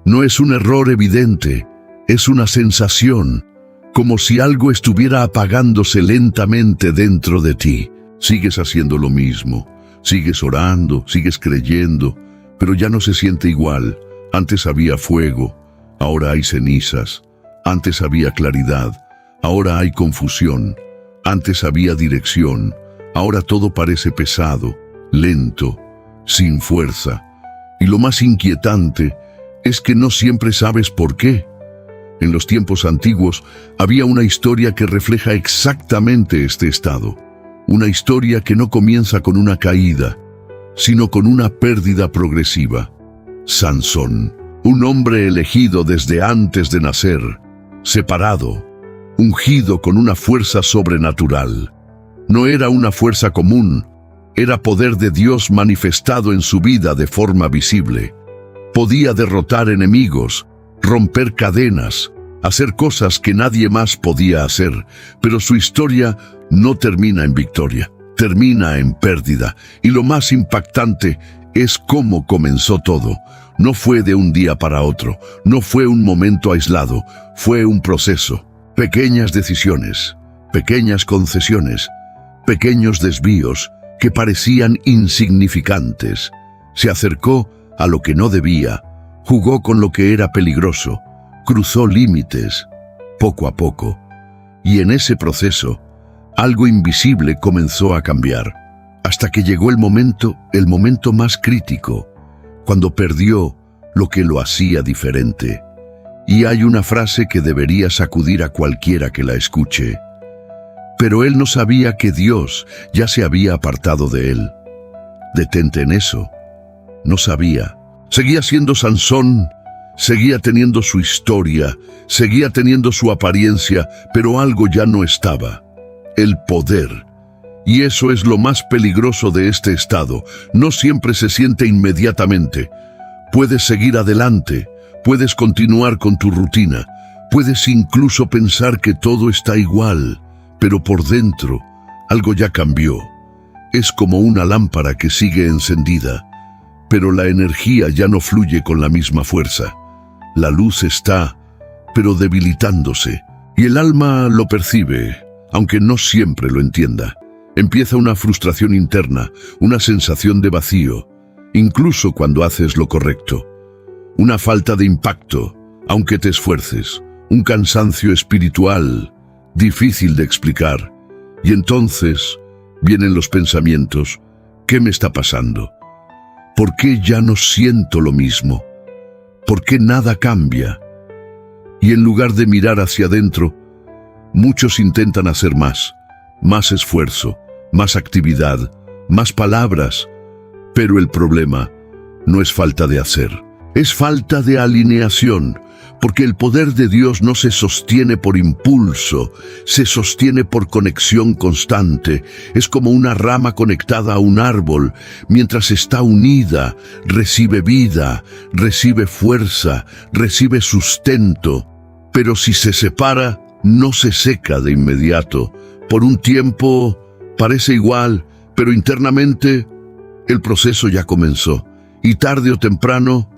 no es un error evidente, es una sensación, como si algo estuviera apagándose lentamente dentro de ti. Sigues haciendo lo mismo, sigues orando, sigues creyendo, pero ya no se siente igual. Antes había fuego, ahora hay cenizas. Antes había claridad, ahora hay confusión. Antes había dirección, ahora todo parece pesado, lento, sin fuerza. Y lo más inquietante es que no siempre sabes por qué. En los tiempos antiguos había una historia que refleja exactamente este estado. Una historia que no comienza con una caída, sino con una pérdida progresiva. Sansón, un hombre elegido desde antes de nacer, separado, ungido con una fuerza sobrenatural. No era una fuerza común, era poder de Dios manifestado en su vida de forma visible. Podía derrotar enemigos, romper cadenas, hacer cosas que nadie más podía hacer, pero su historia no termina en victoria, termina en pérdida. Y lo más impactante es cómo comenzó todo. No fue de un día para otro, no fue un momento aislado, fue un proceso. Pequeñas decisiones, pequeñas concesiones, pequeños desvíos que parecían insignificantes. Se acercó a lo que no debía, jugó con lo que era peligroso, cruzó límites, poco a poco. Y en ese proceso, algo invisible comenzó a cambiar, hasta que llegó el momento más crítico, cuando perdió lo que lo hacía diferente. Y hay una frase que debería sacudir a cualquiera que la escuche. Pero él no sabía que Dios ya se había apartado de él. Detente en eso. No sabía. Seguía siendo Sansón, seguía teniendo su historia, seguía teniendo su apariencia, pero algo ya no estaba. El poder. Y eso es lo más peligroso de este estado. No siempre se siente inmediatamente. Puedes seguir adelante, puedes continuar con tu rutina, puedes incluso pensar que todo está igual, pero por dentro algo ya cambió. Es como una lámpara que sigue encendida, pero la energía ya no fluye con la misma fuerza. La luz está, pero debilitándose, y el alma lo percibe, aunque no siempre lo entienda. Empieza una frustración interna, una sensación de vacío, incluso cuando haces lo correcto. Una falta de impacto, aunque te esfuerces. Un cansancio espiritual, difícil de explicar. Y entonces vienen los pensamientos. ¿Qué me está pasando? ¿Por qué ya no siento lo mismo? ¿Por qué nada cambia? Y en lugar de mirar hacia adentro, muchos intentan hacer más esfuerzo, más actividad, más palabras. Pero el problema no es falta de hacer, es falta de alineación, porque el poder de Dios no se sostiene por impulso, se sostiene por conexión constante. Es como una rama conectada a un árbol. Mientras está unida, recibe vida, recibe fuerza, recibe sustento. Pero si se separa, no se seca de inmediato. Por un tiempo parece igual, pero internamente el proceso ya comenzó. Y tarde o temprano,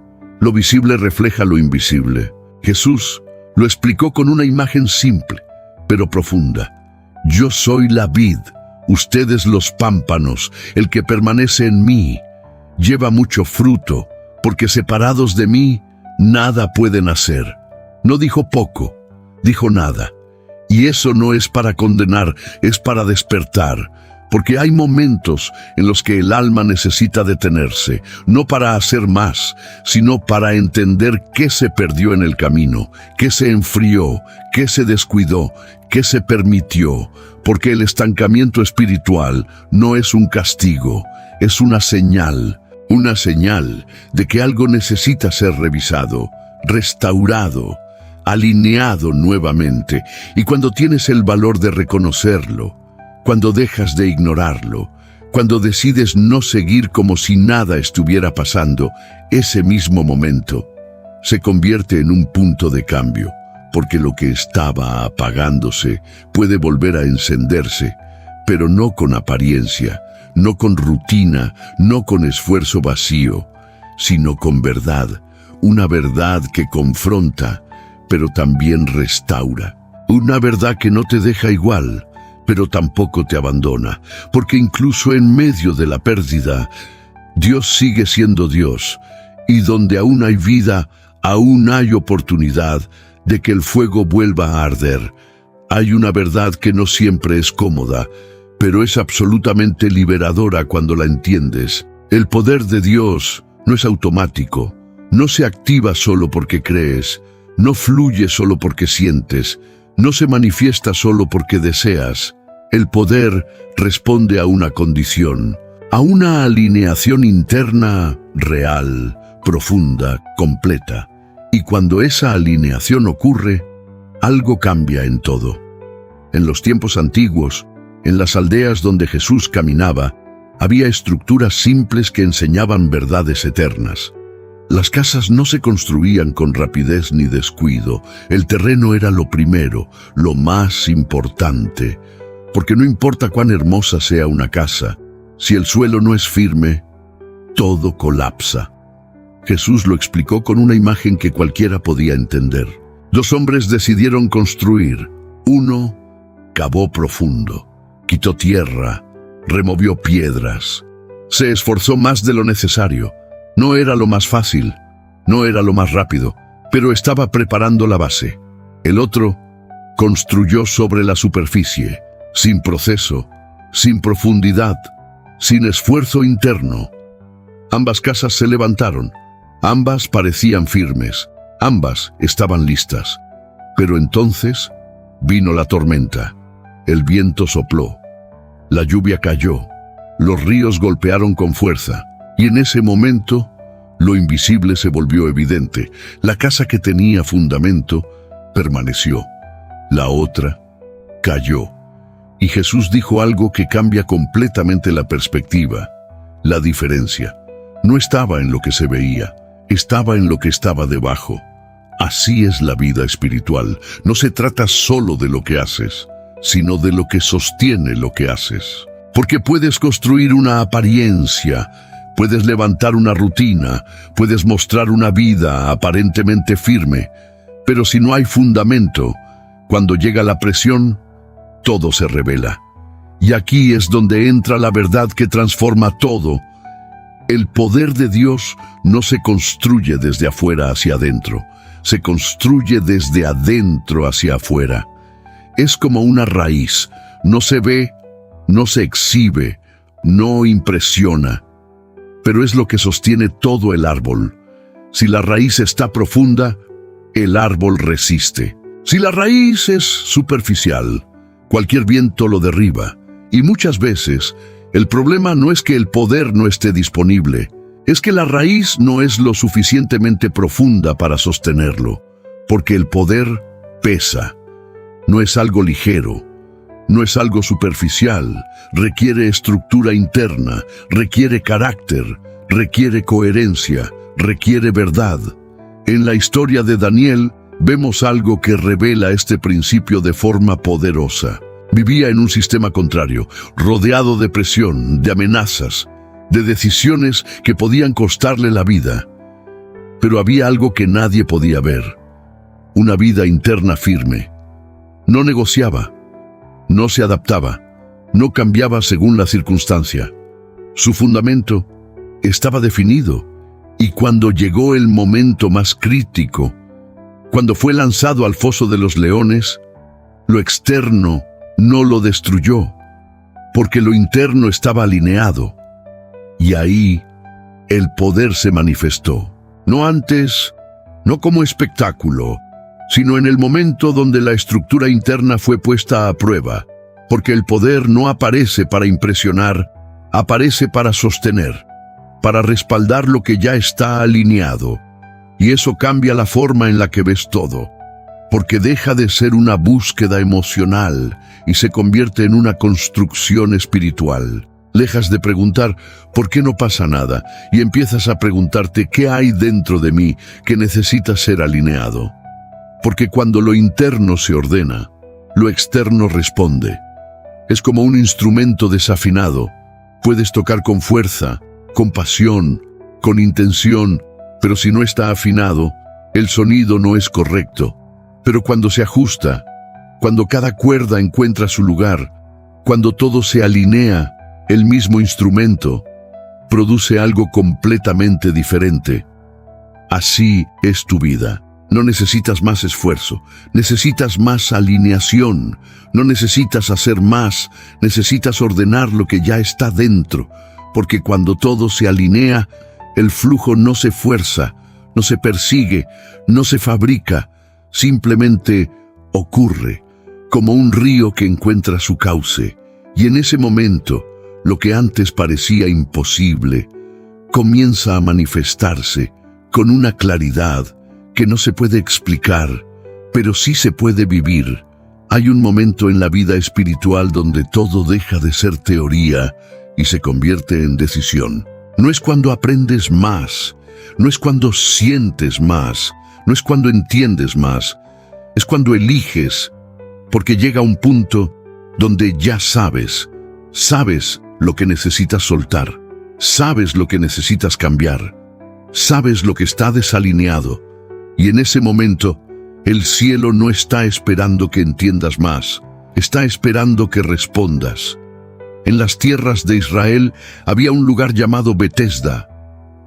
lo visible refleja lo invisible. Jesús lo explicó con una imagen simple, pero profunda. Yo soy la vid, ustedes los pámpanos. El que permanece en mí lleva mucho fruto, porque separados de mí, nada pueden hacer. No dijo poco, dijo nada. Y eso no es para condenar, es para despertar. Porque hay momentos en los que el alma necesita detenerse, no para hacer más, sino para entender qué se perdió en el camino, qué se enfrió, qué se descuidó, qué se permitió. Porque el estancamiento espiritual no es un castigo, es una señal de que algo necesita ser revisado, restaurado, alineado nuevamente. Y cuando tienes el valor de reconocerlo, cuando dejas de ignorarlo, cuando decides no seguir como si nada estuviera pasando, ese mismo momento se convierte en un punto de cambio, porque lo que estaba apagándose puede volver a encenderse, pero no con apariencia, no con rutina, no con esfuerzo vacío, sino con verdad, una verdad que confronta, pero también restaura. Una verdad que no te deja igual, pero tampoco te abandona, porque incluso en medio de la pérdida, Dios sigue siendo Dios, y donde aún hay vida, aún hay oportunidad de que el fuego vuelva a arder. Hay una verdad que no siempre es cómoda, pero es absolutamente liberadora cuando la entiendes. El poder de Dios no es automático, no se activa solo porque crees, no fluye solo porque sientes, no se manifiesta solo porque deseas. El poder responde a una condición, a una alineación interna real, profunda, completa. Y cuando esa alineación ocurre, algo cambia en todo. En los tiempos antiguos, en las aldeas donde Jesús caminaba, había estructuras simples que enseñaban verdades eternas. Las casas no se construían con rapidez ni descuido. El terreno era lo primero, lo más importante. Porque no importa cuán hermosa sea una casa, si el suelo no es firme, todo colapsa. Jesús lo explicó con una imagen que cualquiera podía entender. Dos hombres decidieron construir. Uno cavó profundo, quitó tierra, removió piedras. Se esforzó más de lo necesario. No era lo más fácil, no era lo más rápido, pero estaba preparando la base. El otro construyó sobre la superficie, sin proceso, sin profundidad, sin esfuerzo interno. Ambas casas se levantaron, ambas parecían firmes, ambas estaban listas. Pero entonces vino la tormenta, el viento sopló, la lluvia cayó, los ríos golpearon con fuerza. Y en ese momento, lo invisible se volvió evidente. La casa que tenía fundamento permaneció. La otra cayó. Y Jesús dijo algo que cambia completamente la perspectiva. La diferencia no estaba en lo que se veía, estaba en lo que estaba debajo. Así es la vida espiritual. No se trata solo de lo que haces, sino de lo que sostiene lo que haces. Porque puedes construir una apariencia, puedes levantar una rutina, puedes mostrar una vida aparentemente firme, pero si no hay fundamento, cuando llega la presión, todo se revela. Y aquí es donde entra la verdad que transforma todo. El poder de Dios no se construye desde afuera hacia adentro, se construye desde adentro hacia afuera. Es como una raíz, no se ve, no se exhibe, no impresiona, pero es lo que sostiene todo el árbol. Si la raíz está profunda, el árbol resiste. Si la raíz es superficial, cualquier viento lo derriba. Y muchas veces, el problema no es que el poder no esté disponible, es que la raíz no es lo suficientemente profunda para sostenerlo, porque el poder pesa. No es algo ligero, no es algo superficial, requiere estructura interna, requiere carácter, requiere coherencia, requiere verdad. En la historia de Daniel vemos algo que revela este principio de forma poderosa. Vivía en un sistema contrario, rodeado de presión, de amenazas, de decisiones que podían costarle la vida. Pero había algo que nadie podía ver, una vida interna firme. No negociaba, no se adaptaba, no cambiaba según la circunstancia. Su fundamento estaba definido, y cuando llegó el momento más crítico, cuando fue lanzado al foso de los leones, lo externo no lo destruyó, porque lo interno estaba alineado. Y ahí el poder se manifestó, no antes, no como espectáculo, sino en el momento donde la estructura interna fue puesta a prueba, porque el poder no aparece para impresionar, aparece para sostener, para respaldar lo que ya está alineado. Y eso cambia la forma en la que ves todo, porque deja de ser una búsqueda emocional y se convierte en una construcción espiritual. Dejas de preguntar ¿por qué no pasa nada? Y empiezas a preguntarte ¿qué hay dentro de mí que necesita ser alineado? Porque cuando lo interno se ordena, lo externo responde. Es como un instrumento desafinado. Puedes tocar con fuerza, con pasión, con intención, pero si no está afinado, el sonido no es correcto. Pero cuando se ajusta, cuando cada cuerda encuentra su lugar, cuando todo se alinea, el mismo instrumento produce algo completamente diferente. Así es tu vida. No necesitas más esfuerzo, necesitas más alineación, no necesitas hacer más, necesitas ordenar lo que ya está dentro, porque cuando todo se alinea, el flujo no se fuerza, no se persigue, no se fabrica, simplemente ocurre, como un río que encuentra su cauce, y en ese momento, lo que antes parecía imposible, comienza a manifestarse con una claridad que no se puede explicar, pero sí se puede vivir. Hay un momento en la vida espiritual donde todo deja de ser teoría y se convierte en decisión. No es cuando aprendes más, no es cuando sientes más, no es cuando entiendes más, es cuando eliges, porque llega un punto donde ya sabes lo que necesitas soltar, sabes lo que necesitas cambiar, sabes lo que está desalineado, y en ese momento, el cielo no está esperando que entiendas más, está esperando que respondas. En las tierras de Israel había un lugar llamado Betesda,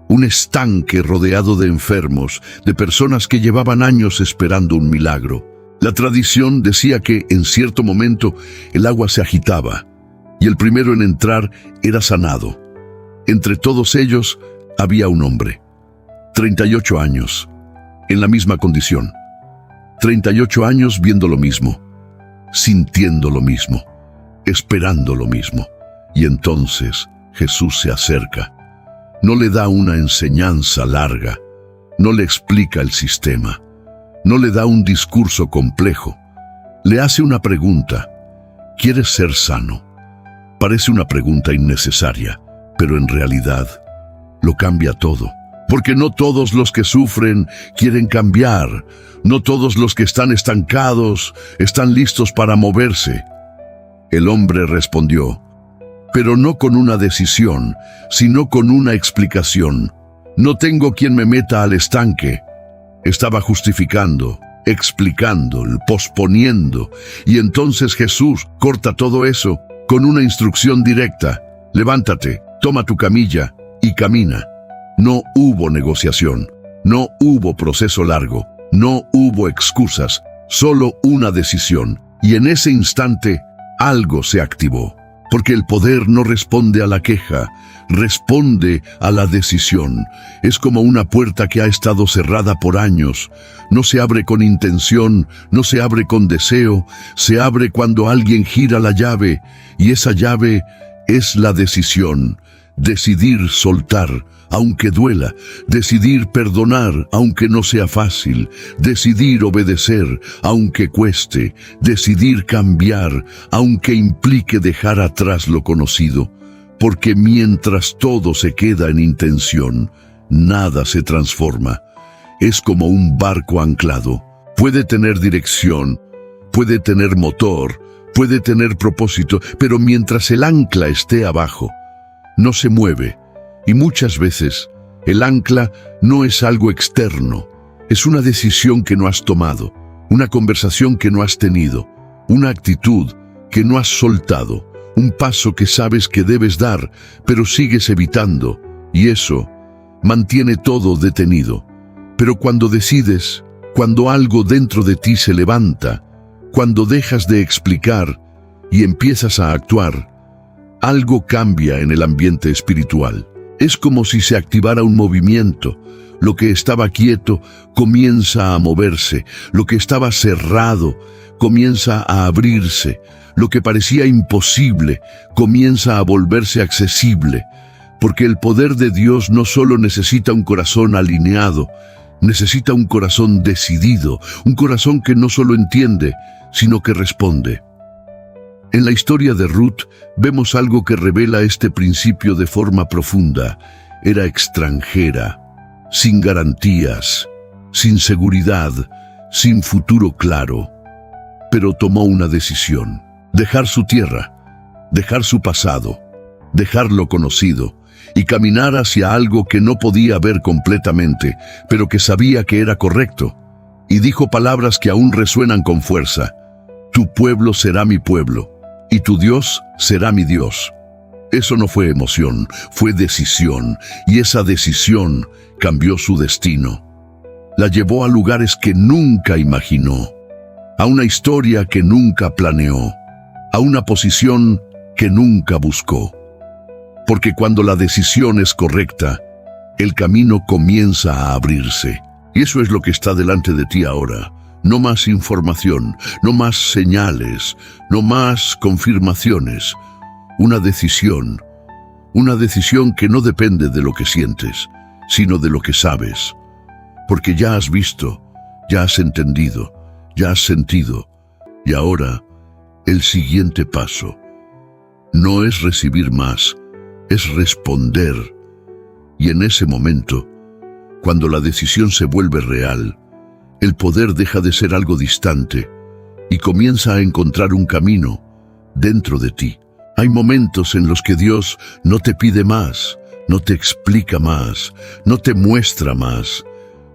un estanque rodeado de enfermos, de personas que llevaban años esperando un milagro. La tradición decía que en cierto momento el agua se agitaba y el primero en entrar era sanado. Entre todos ellos había un hombre, 38 años, en la misma condición. 38 años viendo lo mismo, sintiendo lo mismo, esperando lo mismo. Y entonces Jesús se acerca. No le da una enseñanza larga, no le explica el sistema, no le da un discurso complejo. Le hace una pregunta: ¿quieres ser sano? Parece una pregunta innecesaria, pero en realidad lo cambia todo. Porque no todos los que sufren quieren cambiar, no todos los que están estancados están listos para moverse. El hombre respondió, pero no con una decisión, sino con una explicación. No tengo quien me meta al estanque. Estaba justificando, explicando, posponiendo, y entonces Jesús corta todo eso con una instrucción directa: levántate, toma tu camilla y camina. No hubo negociación, no hubo proceso largo, no hubo excusas, solo una decisión. Y en ese instante, algo se activó. Porque el poder no responde a la queja, responde a la decisión. Es como una puerta que ha estado cerrada por años. No se abre con intención, no se abre con deseo, se abre cuando alguien gira la llave, y esa llave es la decisión. Decidir soltar, aunque duela, decidir perdonar, aunque no sea fácil, decidir obedecer, aunque cueste, decidir cambiar, aunque implique dejar atrás lo conocido, porque mientras todo se queda en intención, nada se transforma. Es como un barco anclado, puede tener dirección, puede tener motor, puede tener propósito, pero mientras el ancla esté abajo, no se mueve. Y muchas veces el ancla no es algo externo, es una decisión que no has tomado, una conversación que no has tenido, una actitud que no has soltado, un paso que sabes que debes dar, pero sigues evitando, y eso mantiene todo detenido. Pero cuando decides, cuando algo dentro de ti se levanta, cuando dejas de explicar y empiezas a actuar, algo cambia en el ambiente espiritual. Es como si se activara un movimiento. Lo que estaba quieto comienza a moverse. Lo que estaba cerrado comienza a abrirse. Lo que parecía imposible comienza a volverse accesible. Porque el poder de Dios no solo necesita un corazón alineado, necesita un corazón decidido, un corazón que no solo entiende, sino que responde. En la historia de Ruth vemos algo que revela este principio de forma profunda. Era extranjera, sin garantías, sin seguridad, sin futuro claro. Pero tomó una decisión: dejar su tierra, dejar su pasado, dejar lo conocido y caminar hacia algo que no podía ver completamente, pero que sabía que era correcto. Y dijo palabras que aún resuenan con fuerza. Tu pueblo será mi pueblo, y tu Dios será mi Dios. Eso no fue emoción, fue decisión, y esa decisión cambió su destino. La llevó a lugares que nunca imaginó, a una historia que nunca planeó, a una posición que nunca buscó. Porque cuando la decisión es correcta, el camino comienza a abrirse. Y eso es lo que está delante de ti ahora. No más información, no más señales, no más confirmaciones. Una decisión que no depende de lo que sientes, sino de lo que sabes. Porque ya has visto, ya has entendido, ya has sentido. Y ahora, el siguiente paso no es recibir más, es responder. Y en ese momento, cuando la decisión se vuelve real, el poder deja de ser algo distante y comienza a encontrar un camino dentro de ti. Hay momentos en los que Dios no te pide más, no te explica más, no te muestra más.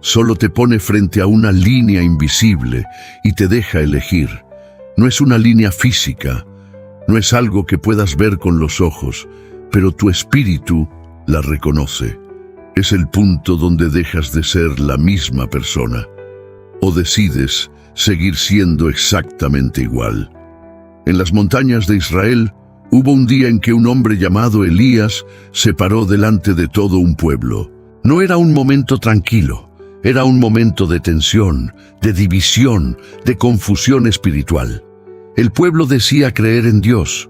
Solo te pone frente a una línea invisible y te deja elegir. No es una línea física, no es algo que puedas ver con los ojos, pero tu espíritu la reconoce. Es el punto donde dejas de ser la misma persona o decides seguir siendo exactamente igual. En las montañas de Israel hubo un día en que un hombre llamado Elías se paró delante de todo un pueblo. No era un momento tranquilo, era un momento de tensión, de división, de confusión espiritual. El pueblo decía creer en Dios,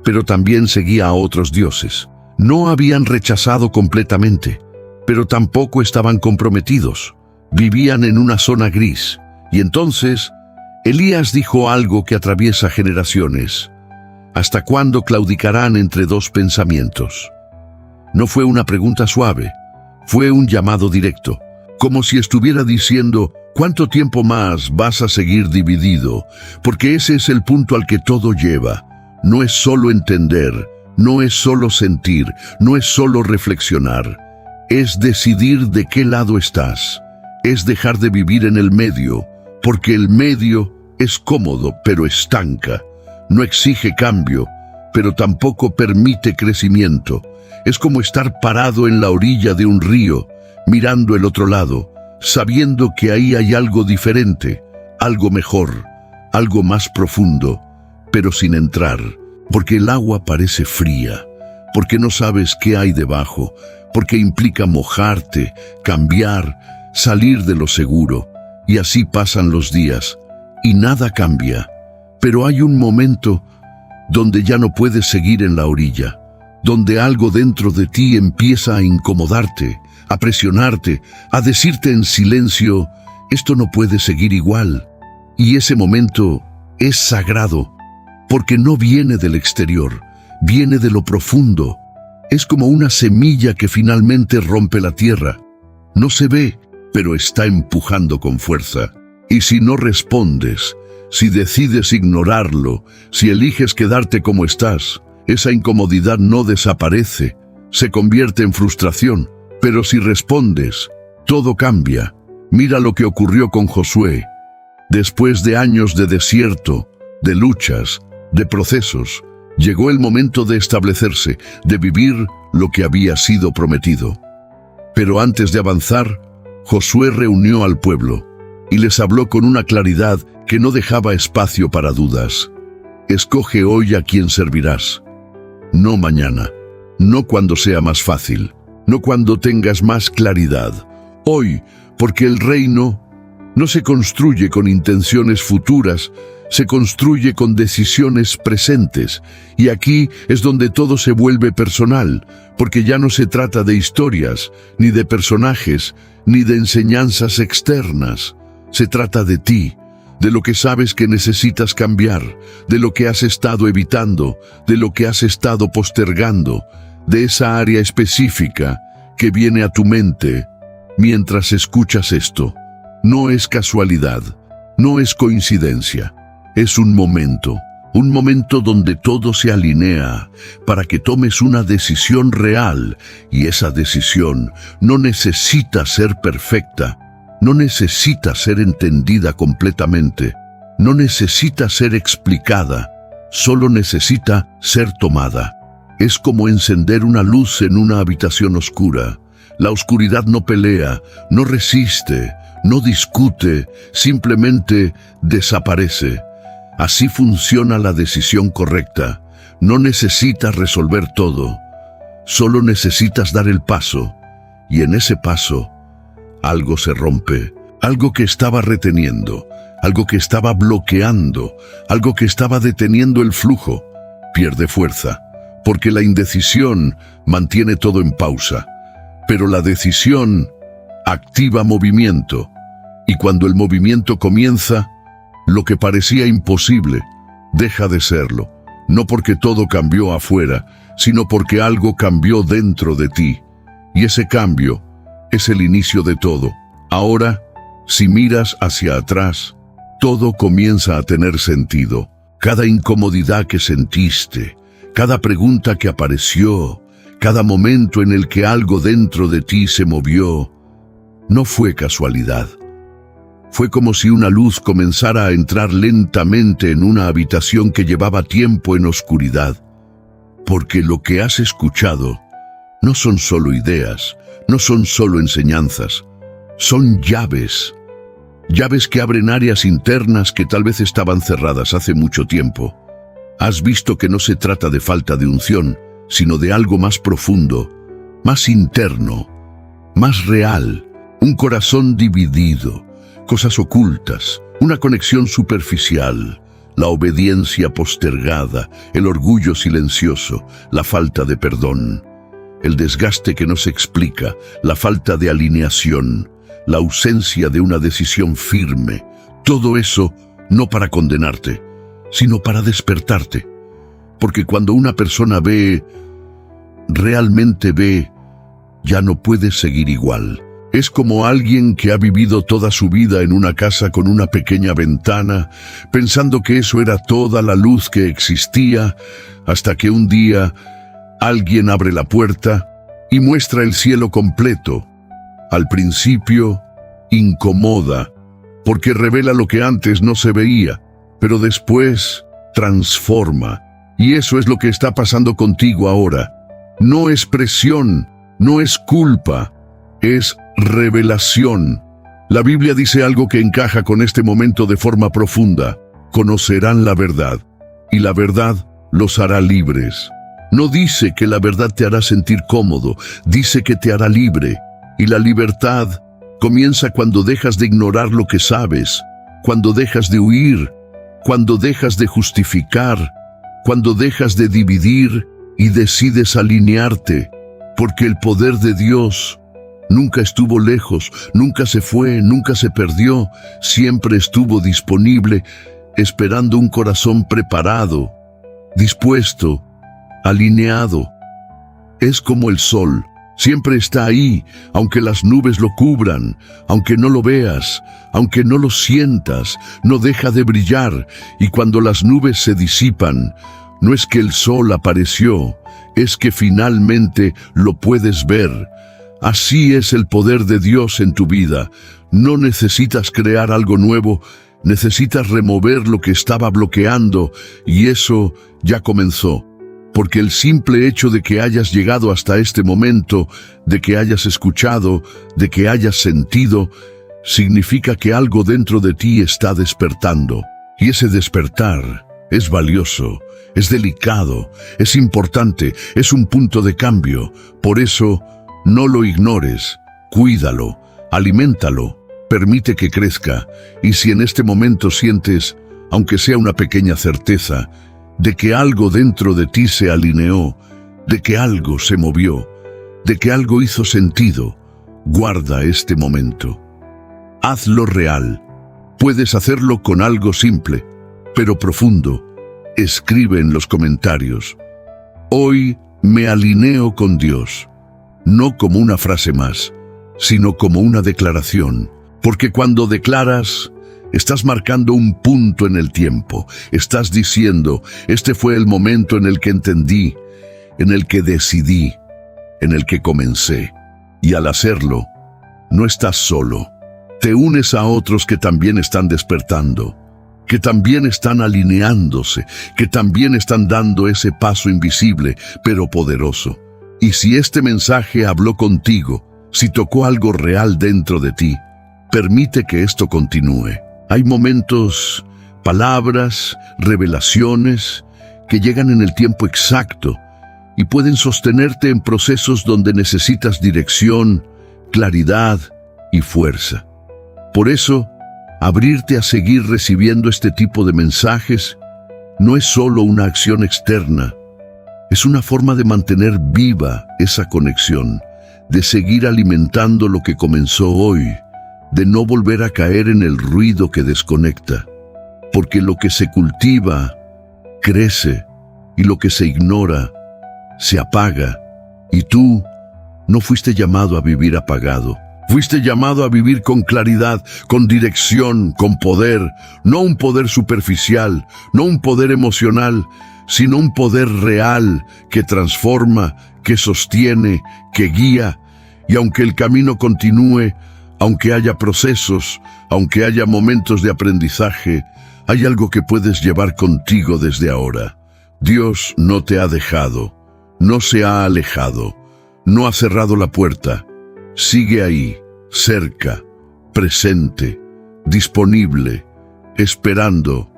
pero también seguía a otros dioses. No habían rechazado completamente, pero tampoco estaban comprometidos. Vivían en una zona gris. Y entonces, Elías dijo algo que atraviesa generaciones. ¿Hasta cuándo claudicarán entre dos pensamientos? No fue una pregunta suave, fue un llamado directo, como si estuviera diciendo, ¿cuánto tiempo más vas a seguir dividido? Porque ese es el punto al que todo lleva. No es solo entender, no es solo sentir, no es solo reflexionar. Es decidir de qué lado estás. Es dejar de vivir en el medio, porque el medio es cómodo pero estanca. No exige cambio, pero tampoco permite crecimiento. Es como estar parado en la orilla de un río, mirando el otro lado, sabiendo que ahí hay algo diferente, algo mejor, algo más profundo, pero sin entrar, porque el agua parece fría, porque no sabes qué hay debajo, porque implica mojarte, cambiar, salir de lo seguro. Y así pasan los días, y nada cambia. Pero hay un momento donde ya no puedes seguir en la orilla, donde algo dentro de ti empieza a incomodarte, a presionarte, a decirte en silencio, esto no puede seguir igual. Y ese momento es sagrado, porque no viene del exterior, viene de lo profundo. Es como una semilla que finalmente rompe la tierra. No se ve, pero está empujando con fuerza. Y si no respondes, si decides ignorarlo, si eliges quedarte como estás, esa incomodidad no desaparece, se convierte en frustración. Pero si respondes, todo cambia. Mira lo que ocurrió con Josué. Después de años de desierto, de luchas, de procesos, llegó el momento de establecerse, de vivir lo que había sido prometido. Pero antes de avanzar, Josué reunió al pueblo y les habló con una claridad que no dejaba espacio para dudas. Escoge hoy a quién servirás. No mañana, no cuando sea más fácil, no cuando tengas más claridad. Hoy, porque el reino no se construye con intenciones futuras, se construye con decisiones presentes. Y aquí es donde todo se vuelve personal, porque ya no se trata de historias, ni de personajes, ni de enseñanzas externas. Se trata de ti, de lo que sabes que necesitas cambiar, de lo que has estado evitando, de lo que has estado postergando, de esa área específica que viene a tu mente mientras escuchas esto. No es casualidad, no es coincidencia, es un momento un momento donde todo se alinea para que tomes una decisión real, y esa decisión no necesita ser perfecta, no necesita ser entendida completamente, no necesita ser explicada, solo necesita ser tomada. Es como encender una luz en una habitación oscura. La oscuridad no pelea, no resiste, no discute, simplemente desaparece. Así funciona la decisión correcta. No necesitas resolver todo, solo necesitas dar el paso, y en ese paso, algo se rompe, algo que estaba reteniendo, algo que estaba bloqueando, algo que estaba deteniendo el flujo, pierde fuerza, porque la indecisión mantiene todo en pausa, pero la decisión activa movimiento, y cuando el movimiento comienza, lo que parecía imposible deja de serlo, no porque todo cambió afuera, sino porque algo cambió dentro de ti, y ese cambio es el inicio de todo. Ahora, si miras hacia atrás, todo comienza a tener sentido. Cada incomodidad que sentiste, cada pregunta que apareció, cada momento en el que algo dentro de ti se movió, no fue casualidad. Fue como si una luz comenzara a entrar lentamente en una habitación que llevaba tiempo en oscuridad. Porque lo que has escuchado no son solo ideas, no son solo enseñanzas, son llaves. Llaves que abren áreas internas que tal vez estaban cerradas hace mucho tiempo. Has visto que no se trata de falta de unción, sino de algo más profundo, más interno, más real, un corazón dividido, cosas ocultas, una conexión superficial, la obediencia postergada, el orgullo silencioso, la falta de perdón, el desgaste que no se explica, la falta de alineación, la ausencia de una decisión firme. Todo eso no para condenarte, sino para despertarte. Porque cuando una persona ve, realmente ve, ya no puede seguir igual. Es como alguien que ha vivido toda su vida en una casa con una pequeña ventana, pensando que eso era toda la luz que existía, hasta que un día alguien abre la puerta y muestra el cielo completo. Al principio, incomoda, porque revela lo que antes no se veía, pero después transforma. Y eso es lo que está pasando contigo ahora. No es presión, no es culpa, es revelación. La Biblia dice algo que encaja con este momento de forma profunda. Conocerán la verdad, y la verdad los hará libres. No dice que la verdad te hará sentir cómodo, dice que te hará libre. Y la libertad comienza cuando dejas de ignorar lo que sabes, cuando dejas de huir, cuando dejas de justificar, cuando dejas de dividir y decides alinearte, porque el poder de Dios nunca estuvo lejos, nunca se fue, nunca se perdió, siempre estuvo disponible, esperando un corazón preparado, dispuesto, alineado. Es como el sol, siempre está ahí, aunque las nubes lo cubran, aunque no lo veas, aunque no lo sientas, no deja de brillar, y cuando las nubes se disipan, no es que el sol apareció, es que finalmente lo puedes ver. Así es el poder de Dios en tu vida. No necesitas crear algo nuevo, necesitas remover lo que estaba bloqueando, y eso ya comenzó. Porque el simple hecho de que hayas llegado hasta este momento, de que hayas escuchado, de que hayas sentido, significa que algo dentro de ti está despertando. Y ese despertar es valioso, es delicado, es importante, es un punto de cambio. Por eso, no lo ignores, cuídalo, aliméntalo, permite que crezca. Y si en este momento sientes, aunque sea una pequeña certeza, de que algo dentro de ti se alineó, de que algo se movió, de que algo hizo sentido, guarda este momento. Hazlo real. Puedes hacerlo con algo simple, pero profundo. Escribe en los comentarios: hoy me alineo con Dios. No como una frase más, sino como una declaración. Porque cuando declaras, Estás marcando un punto en el tiempo. Estás diciendo, este fue el momento en el que entendí, en el que decidí, en el que comencé. Y al hacerlo, no estás solo. Te unes a otros que también están despertando, que también están alineándose, que también están dando ese paso invisible, pero poderoso. Y si este mensaje habló contigo, si tocó algo real dentro de ti, permite que esto continúe. Hay momentos, palabras, revelaciones que llegan en el tiempo exacto y pueden sostenerte en procesos donde necesitas dirección, claridad y fuerza. Por eso, abrirte a seguir recibiendo este tipo de mensajes no es solo una acción externa, es una forma de mantener viva esa conexión, de seguir alimentando lo que comenzó hoy, de no volver a caer en el ruido que desconecta, porque lo que se cultiva, crece, y lo que se ignora, se apaga, y tú no fuiste llamado a vivir apagado. Fuiste llamado a vivir con claridad, con dirección, con poder, no un poder superficial, no un poder emocional, sino un poder real que transforma, que sostiene, que guía. Y aunque el camino continúe, aunque haya procesos, aunque haya momentos de aprendizaje, hay algo que puedes llevar contigo desde ahora. Dios no te ha dejado, no se ha alejado, no ha cerrado la puerta. Sigue ahí, cerca, presente, disponible, esperando,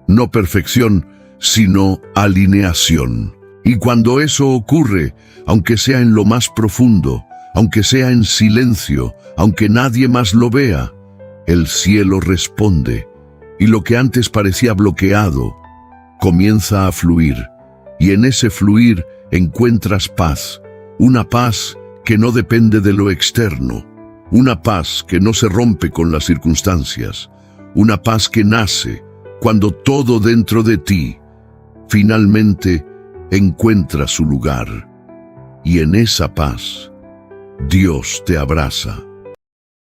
no perfección, sino alineación. Y cuando eso ocurre, aunque sea en lo más profundo, aunque sea en silencio, aunque nadie más lo vea, el cielo responde, y lo que antes parecía bloqueado, comienza a fluir, y en ese fluir encuentras paz, una paz que no depende de lo externo, una paz que no se rompe con las circunstancias, una paz que nace cuando todo dentro de ti finalmente encuentra su lugar. Y en esa paz, Dios te abraza.